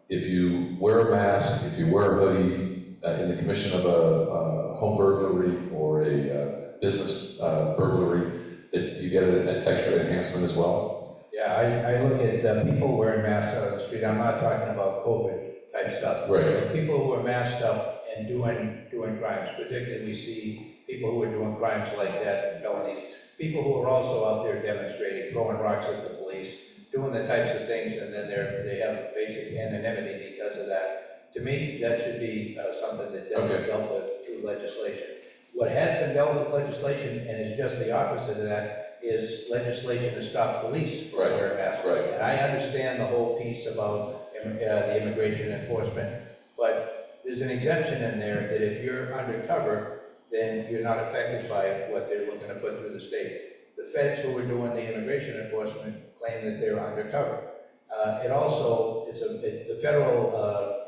if you wear a mask, if you wear a hoodie in the commission of a home burglary or a business burglary, that you get an extra enhancement as well? Yeah, I look at people wearing masks out on the street. I'm not talking about COVID type stuff. Right. People who are masked up and doing crimes, particularly we see people who are doing crimes like that and felonies. People who are also out there demonstrating, throwing rocks at the police, doing the types of things, and then they have basic anonymity because of that. To me, that should be something that dealt with through legislation. What has been dealt with legislation, and is just the opposite of that, is legislation to stop police from wearing masks. Right. And I understand the whole piece about the immigration enforcement, but there's an exemption in there that if you're undercover, then you're not affected by what they're looking to put through the state. The feds who are doing the immigration enforcement claim that they're undercover. It also, the federal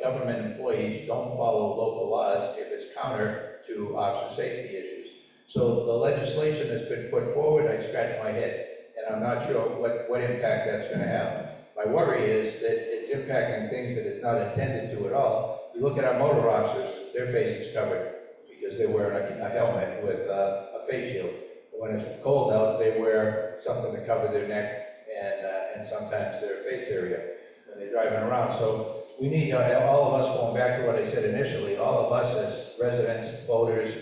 government employees don't follow local laws if it's counter to officer safety issues. So the legislation that's been put forward, I scratch my head, and I'm not sure what impact that's going to have. My worry is that it's impacting things that it's not intended to at all. You look at our motor officers, their face is covered because they're wearing a helmet with a face shield. When it's cold out, they wear something to cover their neck and sometimes their face area when they're driving around. So we need, all of us, going back to what I said initially, all of us as residents, voters,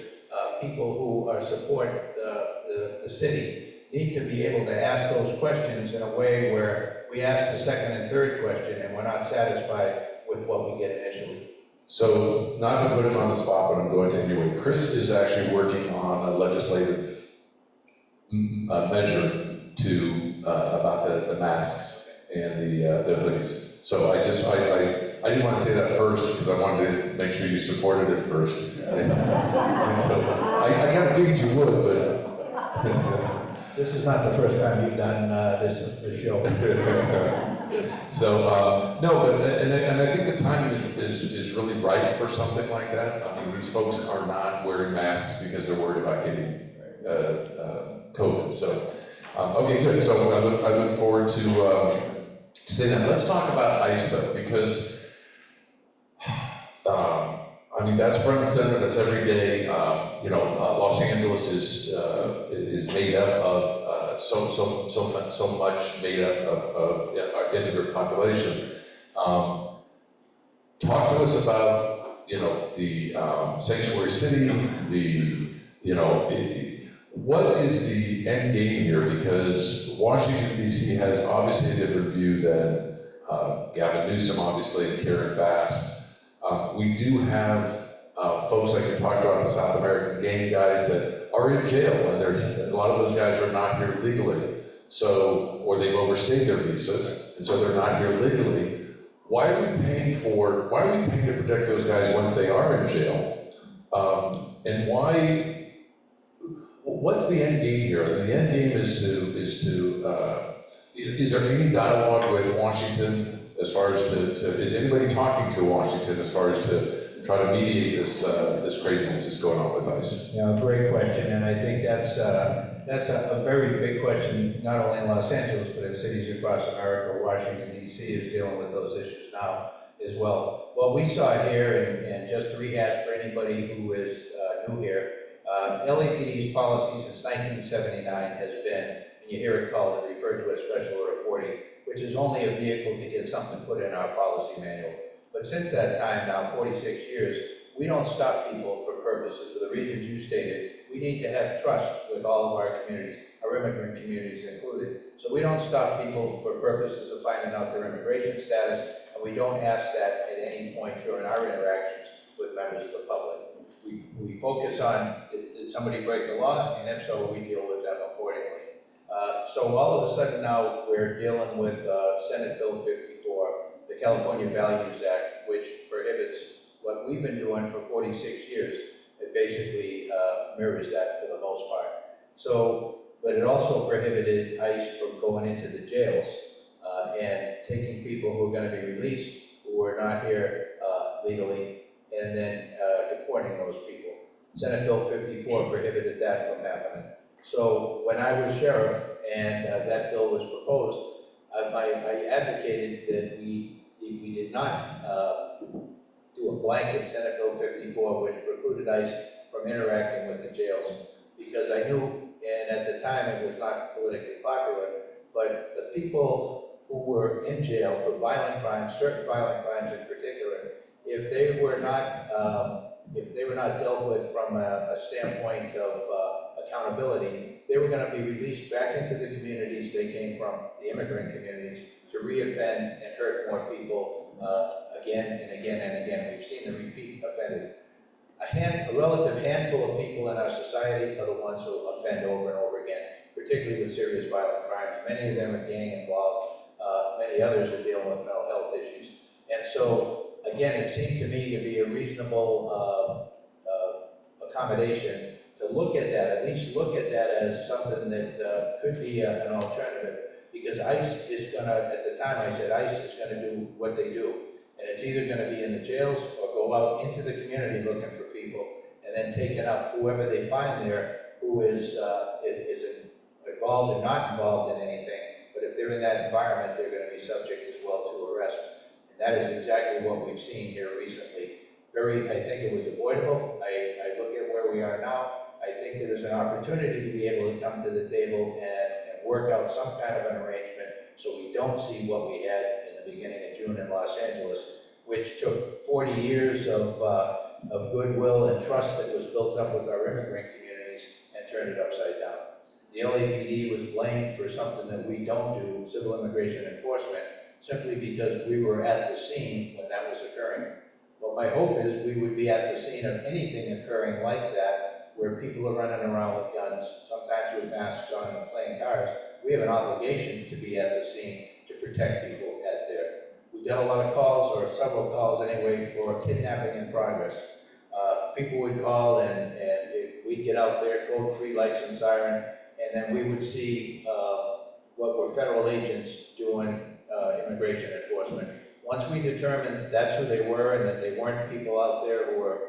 people who support the city need to be able to ask those questions in a way where we ask the second and third question and we're not satisfied with what we get initially. So, not to put him on the spot, but I'm going to anyway. Chris is actually working on a legislative measure about the masks and the hoodies. So I didn't want to say that first because I wanted to make sure you supported it first. And so I kind of figured you would, but. This is not the first time you've done this show. So, no, but, and I think the timing is really right for something like that. I mean, these folks are not wearing masks because they're worried about getting COVID. So, okay, good. So I look forward to saying that. Let's talk about ICE though, because I mean, that's front and center, that's every day. Los Angeles is made up of so much made up of our immigrant population. Talk to us about, the sanctuary city, what is the end game here? Because Washington, D.C. has obviously a different view than Gavin Newsom, obviously, and Karen Bass. We do have folks like you talked about, the South American gang guys that are in jail, and a lot of those guys are not here legally. So, or they've overstayed their visas, and so they're not here legally. Why are we paying to protect those guys once they are in jail? And what's the end game here? I mean, the end game is there any dialogue with Washington as far as is anybody talking to Washington as far as to try to mediate this craziness that's going on with ICE? Yeah, great question, and I think that's a very big question, not only in Los Angeles, but in cities across America. Washington, D.C. is dealing with those issues now as well. What we saw here, and just to rehash for anybody who is new here, LAPD's policy since 1979 has been, and you hear it called and referred to as special reporting, which is only a vehicle to get something put in our policy manual. But since that time now, 46 years, we don't stop people for purposes, for the reasons you stated. We need to have trust with all of our communities, our immigrant communities included. So we don't stop people for purposes of finding out their immigration status, and we don't ask that at any point during our interactions with members of the public. We focus on, did somebody break the law, and if so, we deal with them accordingly. So all of a sudden now, we're dealing with Senate Bill 54, California Values Act, which prohibits what we've been doing for 46 years. It basically mirrors that for the most part. So, but it also prohibited ICE from going into the jails and taking people who are going to be released, who are not here legally, and then deporting those people. Senate Bill 54 prohibited that from happening. So when I was sheriff and that bill was proposed, I advocated that we did not do a blanket Senate Bill 54, which precluded ICE from interacting with the jails, because I knew, and at the time it was not politically popular, but the people who were in jail for violent crimes, certain violent crimes in particular, if they were not dealt with from a standpoint of accountability, they were going to be released back into the communities they came from, the immigrant communities, to reoffend and hurt more people again and again and again. We've seen the repeat offenders. A relative handful of people in our society are the ones who offend over and over again, particularly with serious violent crimes. Many of them are gang involved. Many others are dealing with mental health issues. And so, again, it seemed to me to be a reasonable accommodation to look at that, at least look at that as something that could be an alternative. Because ICE is going to, at the time I said ICE is going to do what they do. And it's either going to be in the jails or go out into the community looking for people and then taking up whoever they find there who is involved or not involved in anything. But if they're in that environment, they're going to be subject as well to arrest. And that is exactly what we've seen here recently. I think it was avoidable. I look at where we are now. I think that there's an opportunity to be able to come to the table and work out some kind of an arrangement so we don't see what we had in the beginning of June in Los Angeles, which took 40 years of goodwill and trust that was built up with our immigrant communities and turned it upside down. The LAPD was blamed for something that we don't do, civil immigration enforcement, simply because we were at the scene when that was occurring. Well, my hope is we would be at the scene of anything occurring like that, where people are running around with guns, sometimes with masks on and playing cars. We have an obligation to be at the scene to protect people at there. We got a lot of calls, or several calls anyway, for kidnapping in progress. People would call and we'd get out there, code 3 lights and siren, and then we would see what were federal agents doing immigration enforcement. Once we determined that's who they were and that they weren't people out there who were,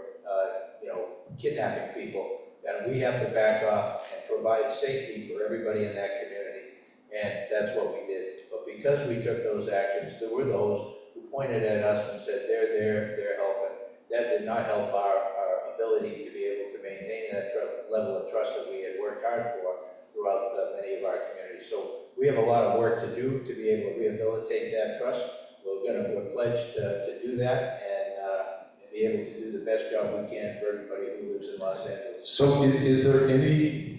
kidnapping people, then we have to back off and provide safety for everybody in that community. And that's what we did. But because we took those actions, there were those who pointed at us and said, they're there, they're helping. That did not help our ability to be able to maintain that level of trust that we had worked hard for throughout many of our communities. So we have a lot of work to do to be able to rehabilitate that trust. We're pledged to do that and be able to do the best job we can for everybody who lives in Los Angeles. So is there any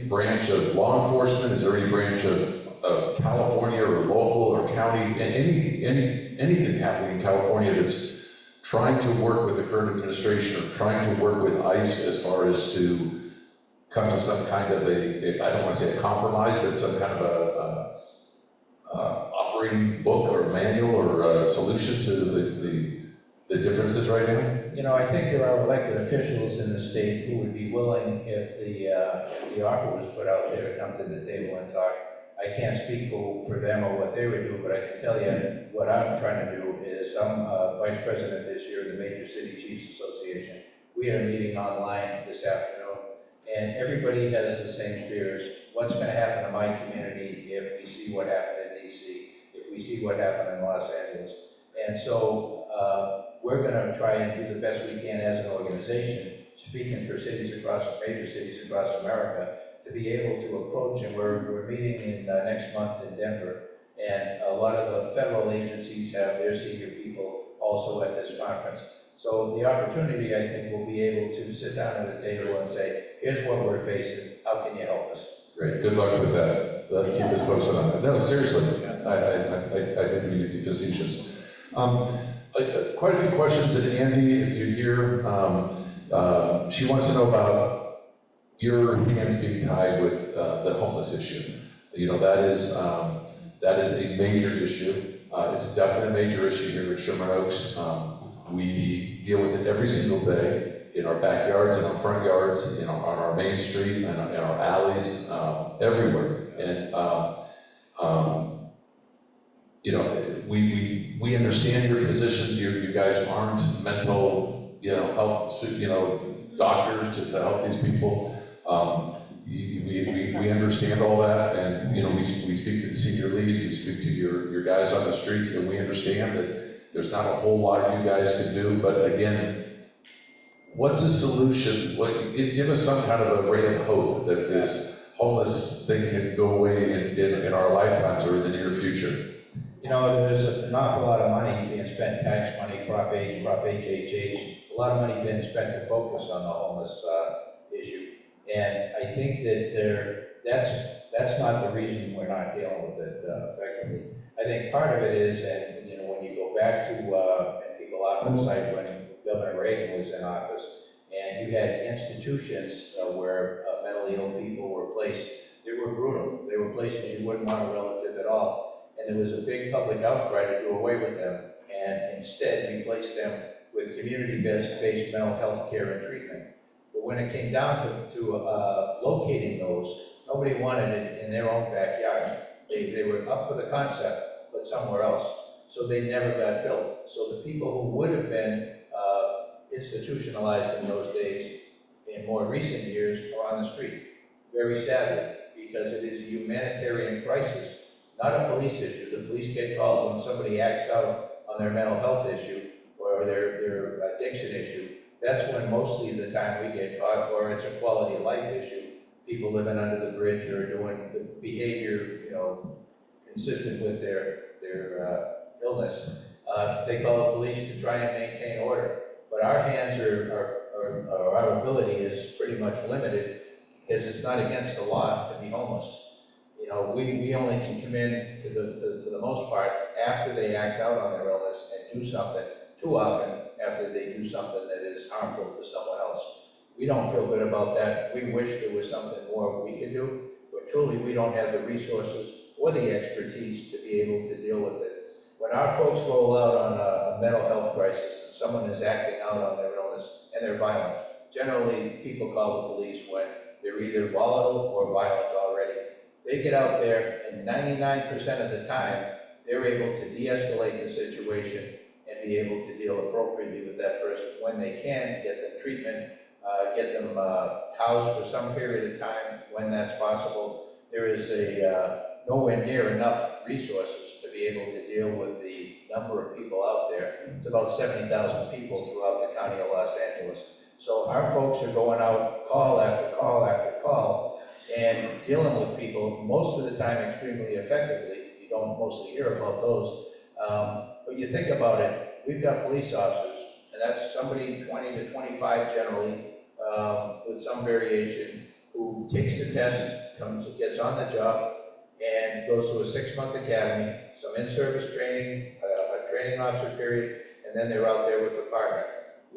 branch of law enforcement, is there any branch of California or local or county, and anything happening in California that's trying to work with the current administration or trying to work with ICE as far as to come to some kind of I don't want to say a compromise, but some kind of a operating book or manual or a solution to the differences right now? I think there are elected officials in the state who would be willing, if the offer was put out there, to come to the table and talk. I can't speak for them or what they would do, but I can tell you what I'm trying to do is I'm vice president this year of the Major City Chiefs Association. We had a meeting online this afternoon, and everybody has the same fears. What's going to happen to my community if we see what happened in D.C., if we see what happened in Los Angeles? And so we're going to try and do the best we can as an organization, speaking for major cities across America, to be able to approach, and we're meeting in next month in Denver, and a lot of the federal agencies have their senior people also at this conference. So the opportunity, I think, will be able to sit down at a table and say, here's what we're facing, how can you help us? Great, good luck with that. Keep us posted on that. No, seriously, I didn't mean to be facetious. Quite a few questions, and Andy, if you're here, she wants to know about your hands being tied with the homeless issue. That is a major issue. It's definitely a major issue here at Sherman Oaks. We deal with it every single day in our backyards, in our front yards, on our main street, and in our alleys, everywhere. And we understand your positions. You guys aren't mental, health, doctors to help these people. We understand all that, and we speak to the senior leads, we speak to your guys on the streets, and we understand that there's not a whole lot you guys can do. But again, what's the solution? Give us some kind of a ray of hope that this homeless thing can go away in our lifetimes or in the near future. There's an awful lot of money being spent, tax money, Prop H, Prop HHH, a lot of money being spent to focus on the homeless issue. And I think that that's not the reason we're not dealing with it effectively. I think part of it is, and when you go back to, and people often cite when Governor Reagan was in office, and you had institutions where mentally ill people were placed, they were brutal. They were places you wouldn't want a relative at all. And there was a big public outcry to do away with them, and instead replace them with community-based mental health care and treatment. But when it came down to locating those, nobody wanted it in their own backyard. They were up for the concept, but somewhere else. So they never got built. So the people who would have been institutionalized in those days, in more recent years, are on the street. Very sadly, because it is a humanitarian crisis. Not a police issue. The police get called when somebody acts out on their mental health issue or their addiction issue. That's when mostly the time we get caught, or it's a quality of life issue. People living under the bridge or doing the behavior, consistent with their illness. They call the police to try and maintain order. But our hands our ability is pretty much limited because it's not against the law to be homeless. We only can come in to the most part after they act out on their illness and do something. Too often after they do something that is harmful to someone else. We don't feel good about that. We wish there was something more we could do, but truly we don't have the resources or the expertise to be able to deal with it. When our folks roll out on a mental health crisis and someone is acting out on their illness and they're violent, generally people call the police when they're either volatile or violent already. They get out there, and 99% of the time, they're able to de-escalate the situation and be able to deal appropriately with that person when they can, get them treatment, get them housed for some period of time when that's possible. There is nowhere near enough resources to be able to deal with the number of people out there. It's about 70,000 people throughout the county of Los Angeles. So our folks are going out call after call after call, and dealing with people, most of the time extremely effectively. You don't mostly hear about those. But you think about it, we've got police officers, and that's somebody 20 to 25 generally, with some variation, who takes the test, gets on the job, and goes through a 6-month academy, some in-service training, a training officer period, and then they're out there with the partner.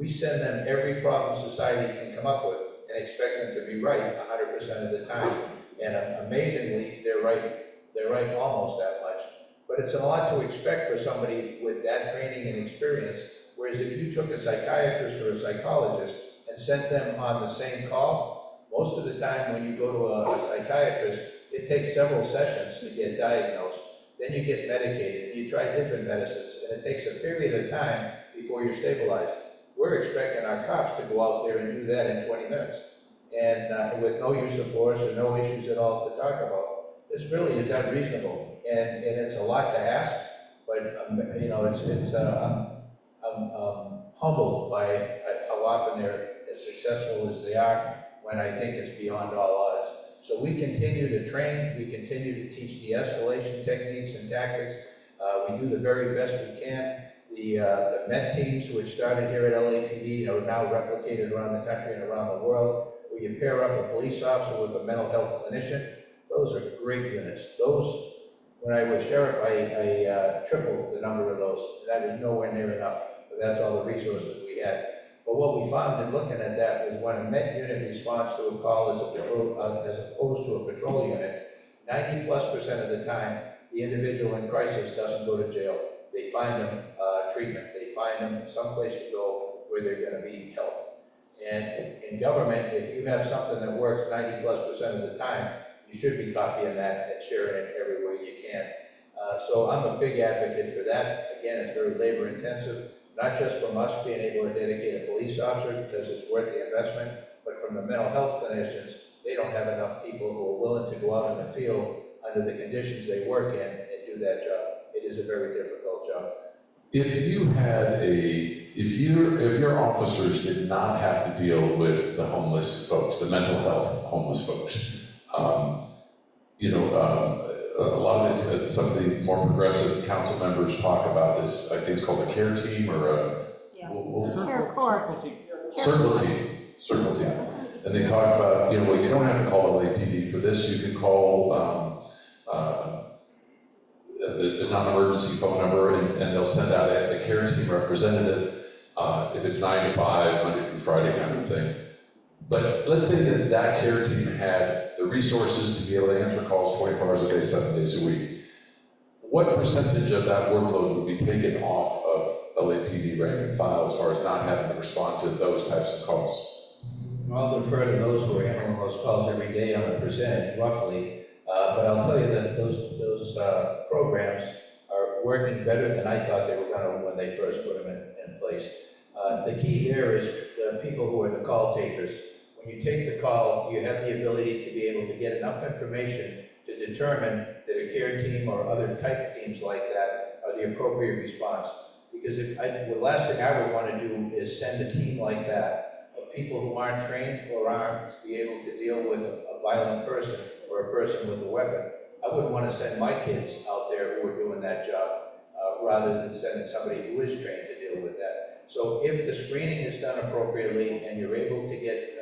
We send them every problem society can come up with and expect them to be right 100% of the time. And amazingly, they're right almost that much. But it's a lot to expect for somebody with that training and experience, whereas if you took a psychiatrist or a psychologist and sent them on the same call, most of the time when you go to a psychiatrist, it takes several sessions to get diagnosed. Then you get medicated, you try different medicines, and it takes a period of time before you're stabilized. We're expecting our cops to go out there and do that in 20 minutes, and with no use of force or no issues at all to talk about. This really is unreasonable, and it's a lot to ask, but I'm humbled by how often they're as successful as they are, when I think it's beyond all odds. So we continue to train, we continue to teach de-escalation techniques and tactics. We do the very best we can. The MET teams, which started here at LAPD, are now replicated around the country and around the world, where you pair up a police officer with a mental health clinician. Those are great units. Those, when I was sheriff, I tripled the number of those. That is nowhere near enough, but that's all the resources we had. But what we found in looking at that was when a MET unit responds to a call as opposed to a patrol unit, 90+% of the time, the individual in crisis doesn't go to jail. They find them treatment. They find them someplace to go where they're going to be helped. And in government, if you have something that works 90+% of the time, you should be copying that and sharing it every way you can. So I'm a big advocate for that. Again, it's very labor intensive, not just from us being able to dedicate a police officer because it's worth the investment, but from the mental health clinicians, they don't have enough people who are willing to go out in the field under the conditions they work in and do that job. It is a very difficult job. If your officers did not have to deal with the homeless folks, the mental health homeless folks, a lot of it's, some of the more progressive council members talk about this, I think it's called a care team or a circle team. And they talk about, well, you don't have to call LAPD for this, you can call the non-emergency phone number and they'll send out a care team representative if it's 9 to 5, Monday through Friday kind of thing. But let's say that care team had the resources to be able to answer calls 24 hours a day, 7 days a week. What percentage of that workload would be taken off of LAPD rank and file as far as not having to respond to those types of calls? I'll defer to those who are handling those calls every day on a percentage, roughly. But I'll tell you that those programs are working better than I thought they were going to when they first put them in place. The key there is the people who are the call takers. When you take the call, you have the ability to be able to get enough information to determine that a care team or other type teams like that are the appropriate response. Because the last thing I would want to do is send a team like that of people who aren't trained or aren't to be able to deal with a violent person or a person with a weapon. I wouldn't want to send my kids out there who are doing that job rather than sending somebody who is trained to deal with that. So if the screening is done appropriately and you're able to get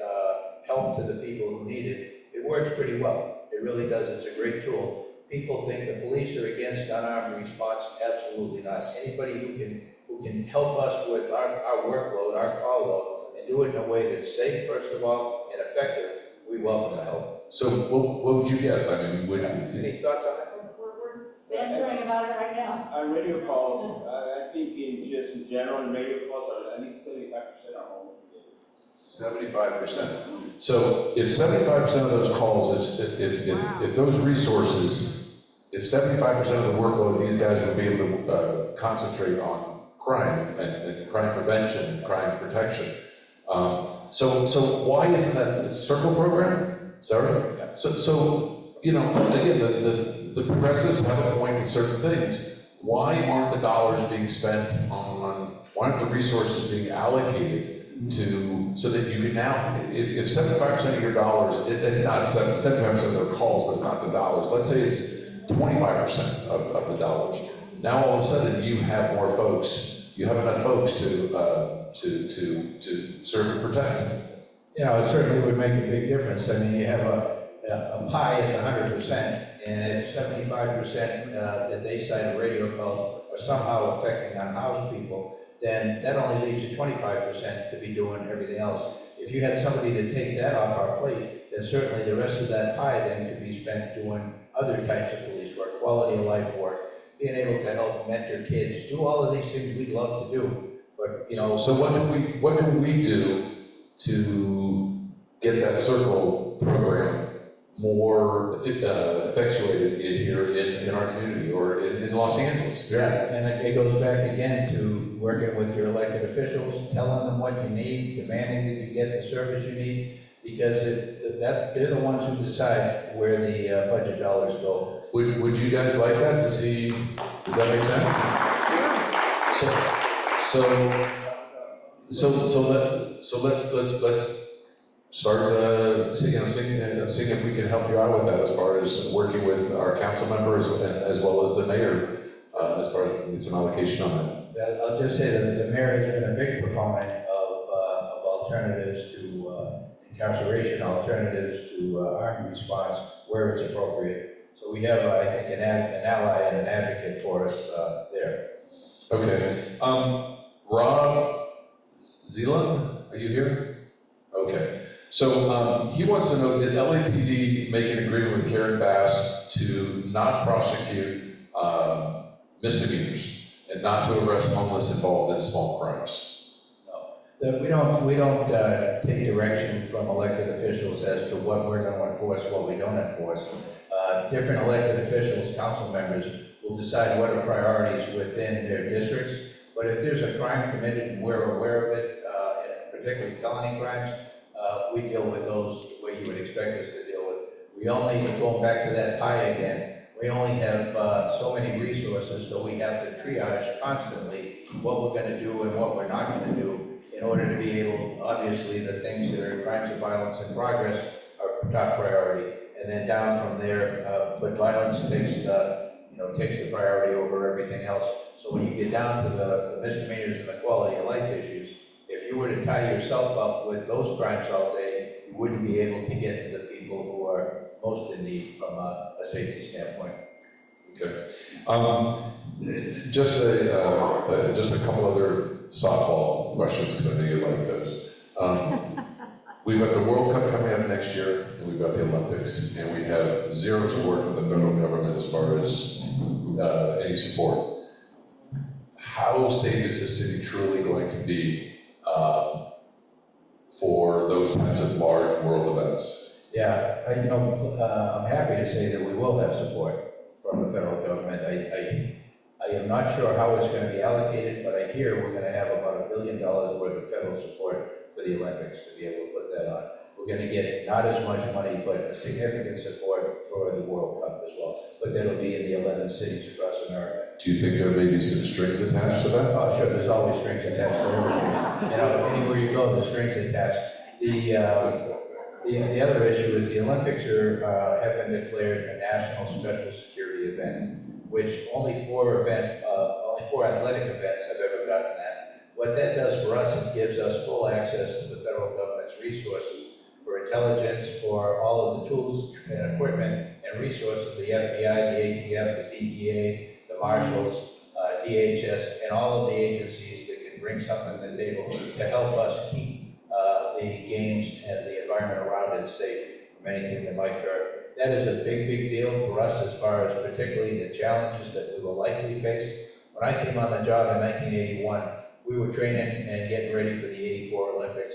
help to the people who need it, it works pretty well. It really does. It's a great tool. People think the police are against unarmed response. Absolutely not. Anybody who can help us with our workload, our call load, and do it in a way that's safe, first of all, and effective, we welcome the help. So what would you guess? I mean, any thoughts on that? We're answering about it right now. On radio calls, I think in general, radio calls are at least 75% are home. 75%. So if 75% of those calls, if those resources, if 75% of the workload, these guys would be able to concentrate on crime and crime prevention and crime protection. So why isn't that a circle program? Sorry? So again, the progressives have a point with certain things. Why aren't the dollars being spent on why aren't the resources being allocated so that you can now, if 75% of your dollars, it's not 75% of their calls, but it's not the dollars. Let's say it's 25% of the dollars. Now all of a sudden you have more folks. You have enough folks to serve and protect. It certainly would make a big difference. I mean, you have a pie is 100%, and if 75% that they cite radio calls are somehow affecting unhoused people, then that only leaves you 25% to be doing everything else. If you had somebody to take that off our plate, then certainly the rest of that pie then could be spent doing other types of police work, quality of life work, being able to help mentor kids, do all of these things we'd love to do. But so what can we do to get that circle program more effectuated here in our community or in Los Angeles? Yeah, and it goes back again to working with your elected officials, telling them what you need, demanding that you get the service you need, because they're the ones who decide where the budget dollars go. Would you guys like that to see? Does that make sense? So let's start seeing if we can help you out with that as far as working with our council members as well as the mayor as far as get some allocation on that. I'll just say that the mayor has been a big proponent of alternatives to incarceration, alternatives to armed response where it's appropriate. So we have, I think, an ally and an advocate for us there. Okay. Rob Zeeland, are you here? Okay. So he wants to know, did LAPD make an agreement with Karen Bass to not prosecute misdemeanors and not to arrest homeless involved in small crimes. We don't take direction from elected officials as to what we're going to enforce, what we don't enforce. Different elected officials, council members, will decide what are priorities within their districts. But if there's a crime committed and we're aware of it, particularly felony crimes, we deal with those the way you would expect us to deal with. We only, going back to that pie again, we only have so many resources, so we have to triage constantly what we're going to do and what we're not going to do in order to be able, obviously, the things that are crimes of violence in progress are top priority. And then down from there, but violence takes the priority over everything else. So when you get down to the misdemeanors and the quality of life issues, if you were to tie yourself up with those crimes all day, you wouldn't be able to get to the people who are most in need from a safety standpoint. Okay. Just a couple other softball questions, because I know you like those. We've got the World Cup coming up next year, and we've got the Olympics, and we have zero support from the federal government as far as any support. How safe is this city truly going to be for those types of large world events? Yeah, I'm happy to say that we will have support from the federal government. I am not sure how it's going to be allocated, but I hear we're going to have about $1 billion worth of federal support for the Olympics to be able to put that on. We're going to get not as much money, but a significant support for the World Cup as well. But that'll be in the 11 cities across America. Do you think there may be some strings attached to that? Oh, sure, there's always strings attached to everything. Anywhere you go, there's strings attached. The other issue is the Olympics have been declared a national special security event, which only four athletic events have ever gotten that. What that does for us, it gives us full access to the federal government's resources for intelligence, for all of the tools and equipment and resources, the FBI, the ATF, the DEA, the Marshals, DHS, and all of the agencies that can bring something to the table to help us keep the games and the environment around it safe from anything that might occur. That is a big, big deal for us as far as particularly the challenges that we will likely face. When I came on the job in 1981, we were training and getting ready for the '84 Olympics.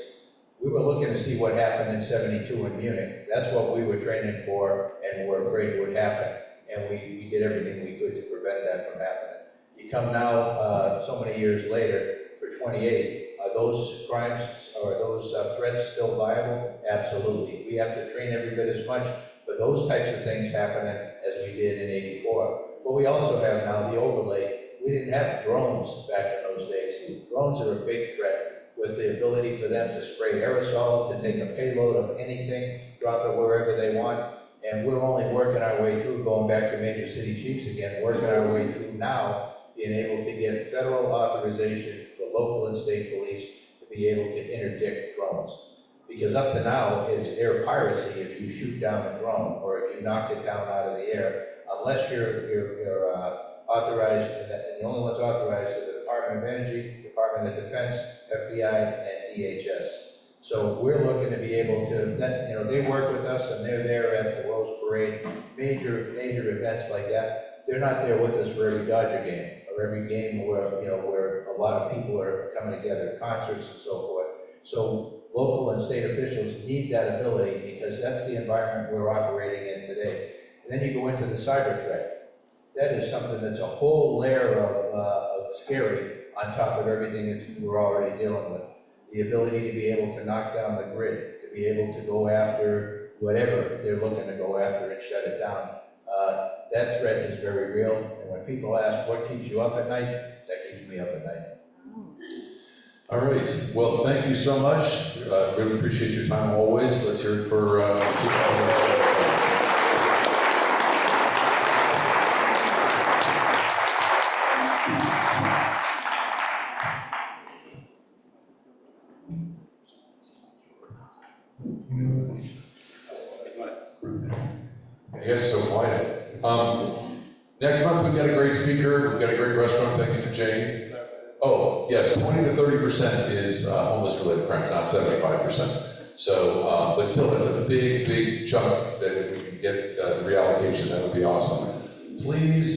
We were looking to see what happened in '72 in Munich. That's what we were training for and were afraid would happen. And we did everything we could to prevent that from happening. You come now, so many years later, for 28, are those crimes or those threats still viable? Absolutely. We have to train every bit as much for those types of things happening as we did in '84. But we also have now the overlay. We didn't have drones back in those days. Drones are a big threat with the ability for them to spray aerosol, to take a payload of anything, drop it wherever they want. And we're only working our way through, going back to major city chiefs again, working our way through now, being able to get federal authorization for local and state police to be able to interdict drones. Because up to now, it's air piracy if you shoot down a drone or if you knock it down out of the air, unless you're authorized, and the only ones authorized are the Department of Energy, Department of Defense, FBI, and DHS. So we're looking to be able to, they work with us and they're there at the Rose Parade, major events like that. They're not there with us for every Dodger game or every game where a lot of people are coming together, concerts and so forth. So local and state officials need that ability because that's the environment we're operating in today. And then you go into the cyber threat. That is something that's a whole layer of scary on top of everything that we're already dealing with. The ability to be able to knock down the grid, to be able to go after whatever they're looking to go after and shut it down. That threat is very real. And when people ask what keeps you up at night, that keeps me up at night. All right. Well, thank you so much. Really appreciate your time always. Let's hear it for I guess so quiet. Next month, we've got a great speaker. We've got a great restaurant, thanks to Jane. Oh, yes, 20 to 30% is homeless-related crimes, not 75%. So, but still, that's a big, big chunk that if we can get the reallocation, that would be awesome. Please